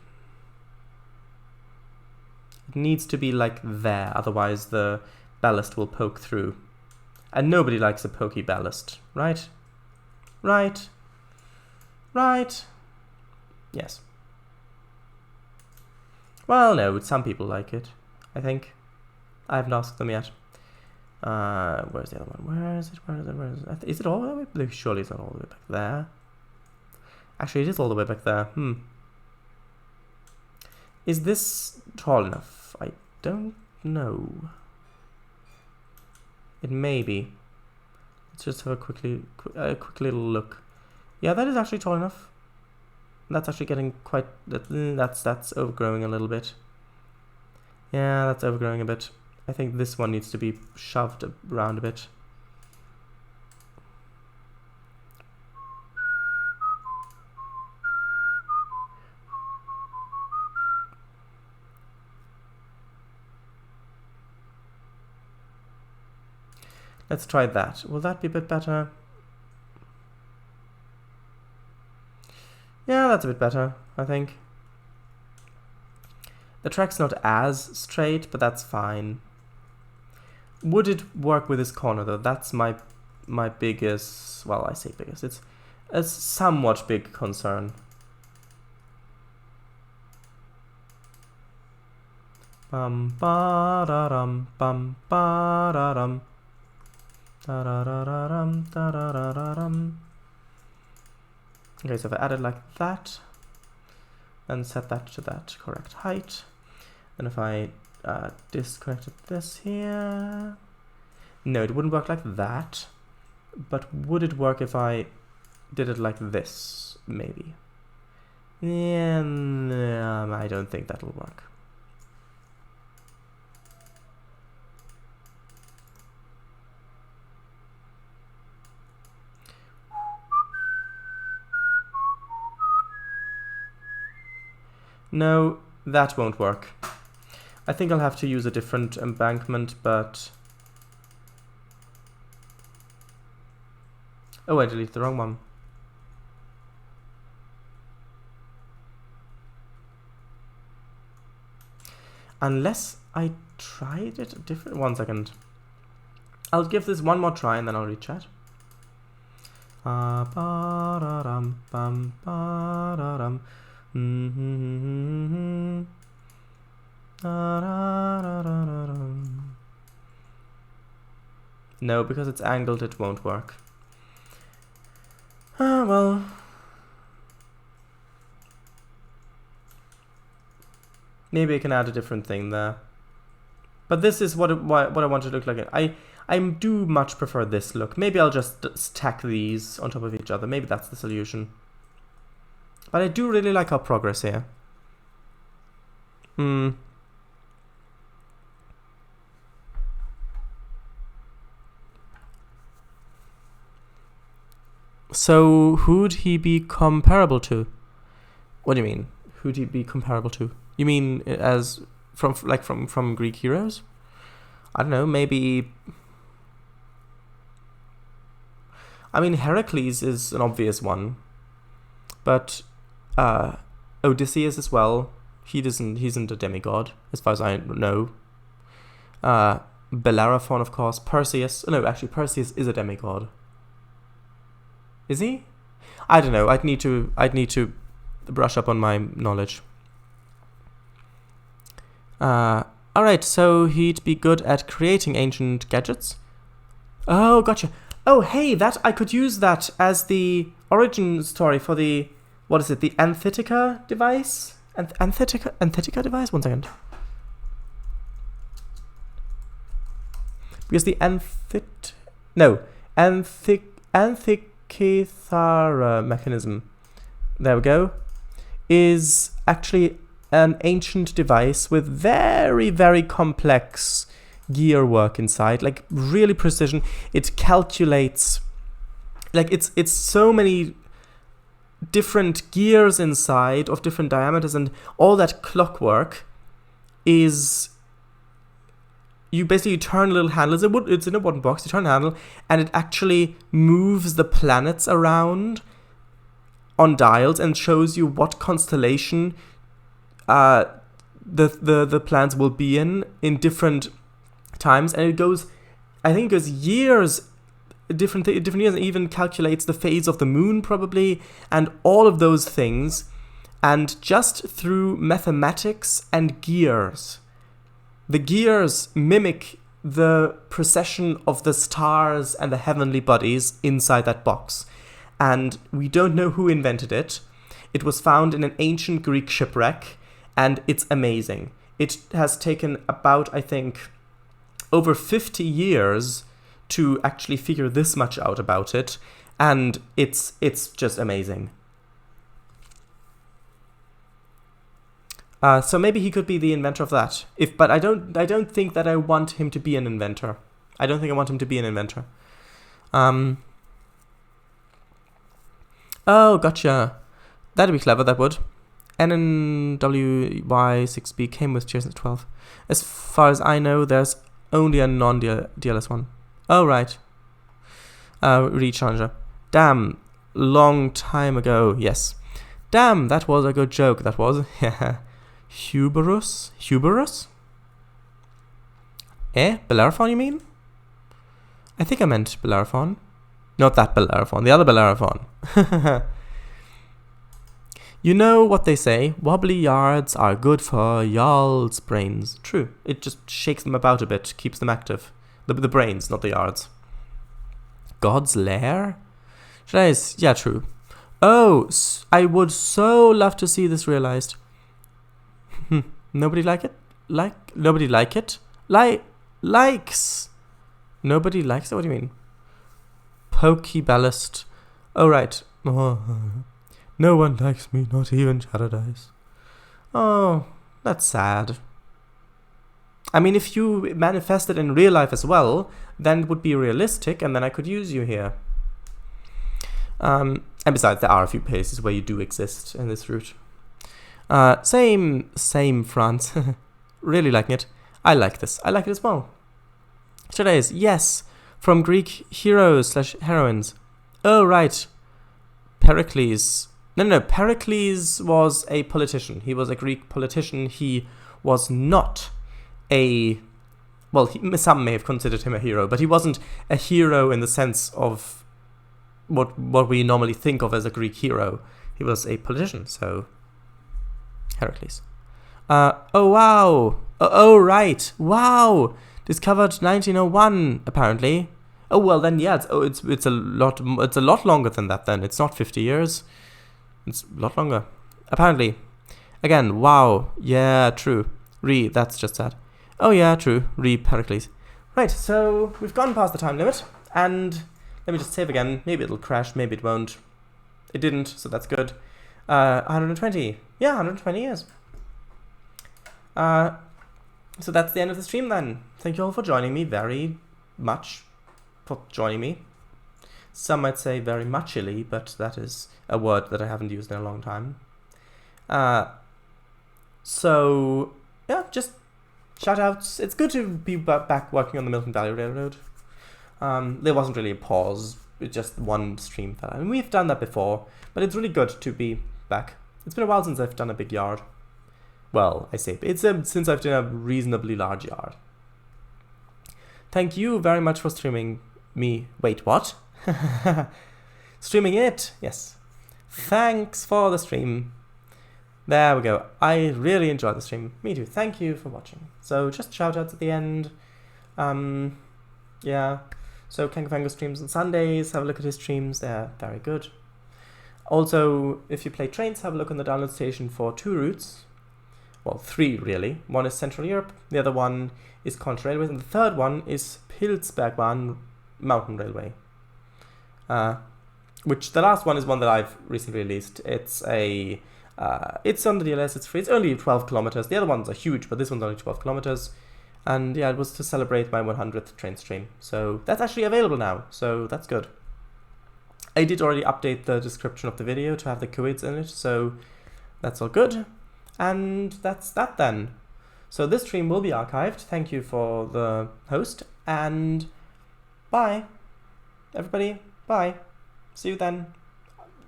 It needs to be like there, otherwise the ballast will poke through. And nobody likes a pokey ballast, right? Right? Right? Yes. Well, no, some people like it, I think. I haven't asked them yet. Where's the other one? Where is it? Is it all the way? Surely it's not all the way back there. Actually, it is all the way back there. Is this tall enough? I don't know. It may be. Let's just have a quick little look. Yeah, that is actually tall enough. That's actually getting quite. That's overgrowing a little bit. Yeah, that's overgrowing a bit. I think this one needs to be shoved around a bit. Let's try that. Will that be a bit better? Yeah, that's a bit better, I think. The track's not as straight, but that's fine. Would it work with this corner though? That's my biggest, well, I say biggest, it's a somewhat big concern. Bum ba da dum bum ba da dum da da da da dum da da da da dum. Okay, so if I add it like that, and set that to that correct height, and if I disconnected this here, no, it wouldn't work like that, but would it work if I did it like this, maybe? Yeah, I don't think that'll work. No, that won't work. I think I'll have to use a different embankment, but... Oh, I deleted the wrong one. Unless I tried it different. 1 second. I'll give this one more try and then I'll rechat. No, because it's angled, it won't work. Ah, well. Maybe I can add a different thing there. But this is what I want it to look like. I do much prefer this look. Maybe I'll just stack these on top of each other. Maybe that's the solution. But I do really like our progress here. So, who'd he be comparable to? What do you mean? Who'd he be comparable to? You mean as from Greek heroes? I don't know, maybe... I mean, Heracles is an obvious one. But Odysseus as well. He isn't a demigod, as far as I know. Bellerophon, of course. Perseus. No, actually, Perseus is a demigod. Is he? I don't know. I'd need to brush up on my knowledge. Alright, so he'd be good at creating ancient gadgets. Oh, gotcha. Oh, hey, I could use that as the origin story for the, what is it, the Antithetica device? Antithetica device? 1 second. Because the Antikythera mechanism, there we go, is actually an ancient device with very, very complex gear work inside, like really precision. It calculates, like it's so many different gears inside of different diameters, and all that clockwork is, you basically turn a little handle. It's in a wooden box. You turn the handle, and it actually moves the planets around on dials and shows you what constellation the planets will be in different times. And it goes, I think it goes years, different years, and even calculates the phase of the moon probably, and all of those things. And just through mathematics and gears, the gears mimic the precession of the stars and the heavenly bodies inside that box. And we don't know who invented it. It was found in an ancient Greek shipwreck, and it's amazing. It has taken about, I think, over 50 years to actually figure this much out about it, and it's just amazing. So maybe he could be the inventor of that. But I don't think that I want him to be an inventor. I don't think I want him to be an inventor. Oh, gotcha. That'd be clever, that would. NNWY6B came with Cheers at 12. As far as I know, there's only a non-DLS one. Oh, right. Rechallenger. Damn. Long time ago. Yes. Damn, that was a good joke, that was. Huberus? Bellerophon, you mean? I think I meant Bellerophon. Not that Bellerophon, the other Bellerophon. You know what they say, wobbly yards are good for y'all's brains. True, it just shakes them about a bit, keeps them active. The brains, not the yards. God's lair? Yeah, true. Oh, I would so love to see this realized. Nobody like it? Nobody like it? Likes. Nobody likes it? What do you mean? Pokey ballast. Oh, right. No one likes me, not even Paradise. Oh, that's sad. I mean, if you manifested in real life as well, then it would be realistic, and then I could use you here. And besides, there are a few places where you do exist in this route. Same France. Really liking it. I like this. I like it as well. Today's, yes, from Greek heroes / heroines. Oh, right. Pericles. No. Pericles was a politician. He was a Greek politician. He was not a... Well, some may have considered him a hero, but he wasn't a hero in the sense of what we normally think of as a Greek hero. He was a politician, so... Heracles. Oh, wow. Oh, right. Wow. Discovered 1901, apparently. Oh, well, then, yeah, it's a lot longer than that, then. It's not 50 years. It's a lot longer. Apparently. Again, wow. Yeah, true. That's just sad. Oh, yeah, true. Pericles. Right, so we've gone past the time limit, and let me just save again. Maybe it'll crash, maybe it won't. It didn't, so that's good. 120. Yeah, 120 years. So that's the end of the stream then. Thank you all for joining me very much. For joining me. Some might say very muchily, but that is a word that I haven't used in a long time. So, yeah, just shout outs. It's good to be back working on the Milton Valley Railroad. There wasn't really a pause. It's just one stream fell out. And we've done that before, but it's really good to be back. It's been a while since I've done a big yard. Well, I say it's since I've done a reasonably large yard. Thank you very much for streaming me. Wait, what? Streaming it. Yes. Thanks for the stream. There we go. I really enjoyed the stream. Me too. Thank you for watching. So just shout outs at the end. Yeah. So Kangafango streams on Sundays. Have a look at his streams. They're very good. Also, if you play Trainz, have a look on the download station for 2 routes. Well, 3 really. One is Central Europe, the other one is Continental Railway, and the third one is Pilzbergbahn Mountain Railway. Which the last one is one that I've recently released. It's on the DLS, it's free. It's only 12 kilometers. The other ones are huge, but this one's only 12 kilometers. And yeah, it was to celebrate my 100th train stream. So that's actually available now, so that's good. I did already update the description of the video to have the coids in it, so that's all good. And that's that then. So this stream will be archived. Thank you for the host, and bye. Everybody, bye. See you then.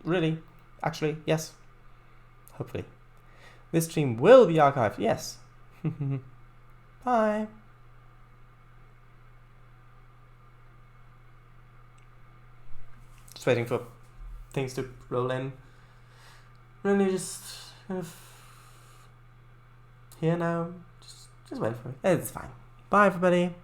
Really? Actually, yes. Hopefully. This stream will be archived, yes. Bye. Just waiting for things to roll in. Really just kind of here now. Just wait for it. It's fine. Bye everybody.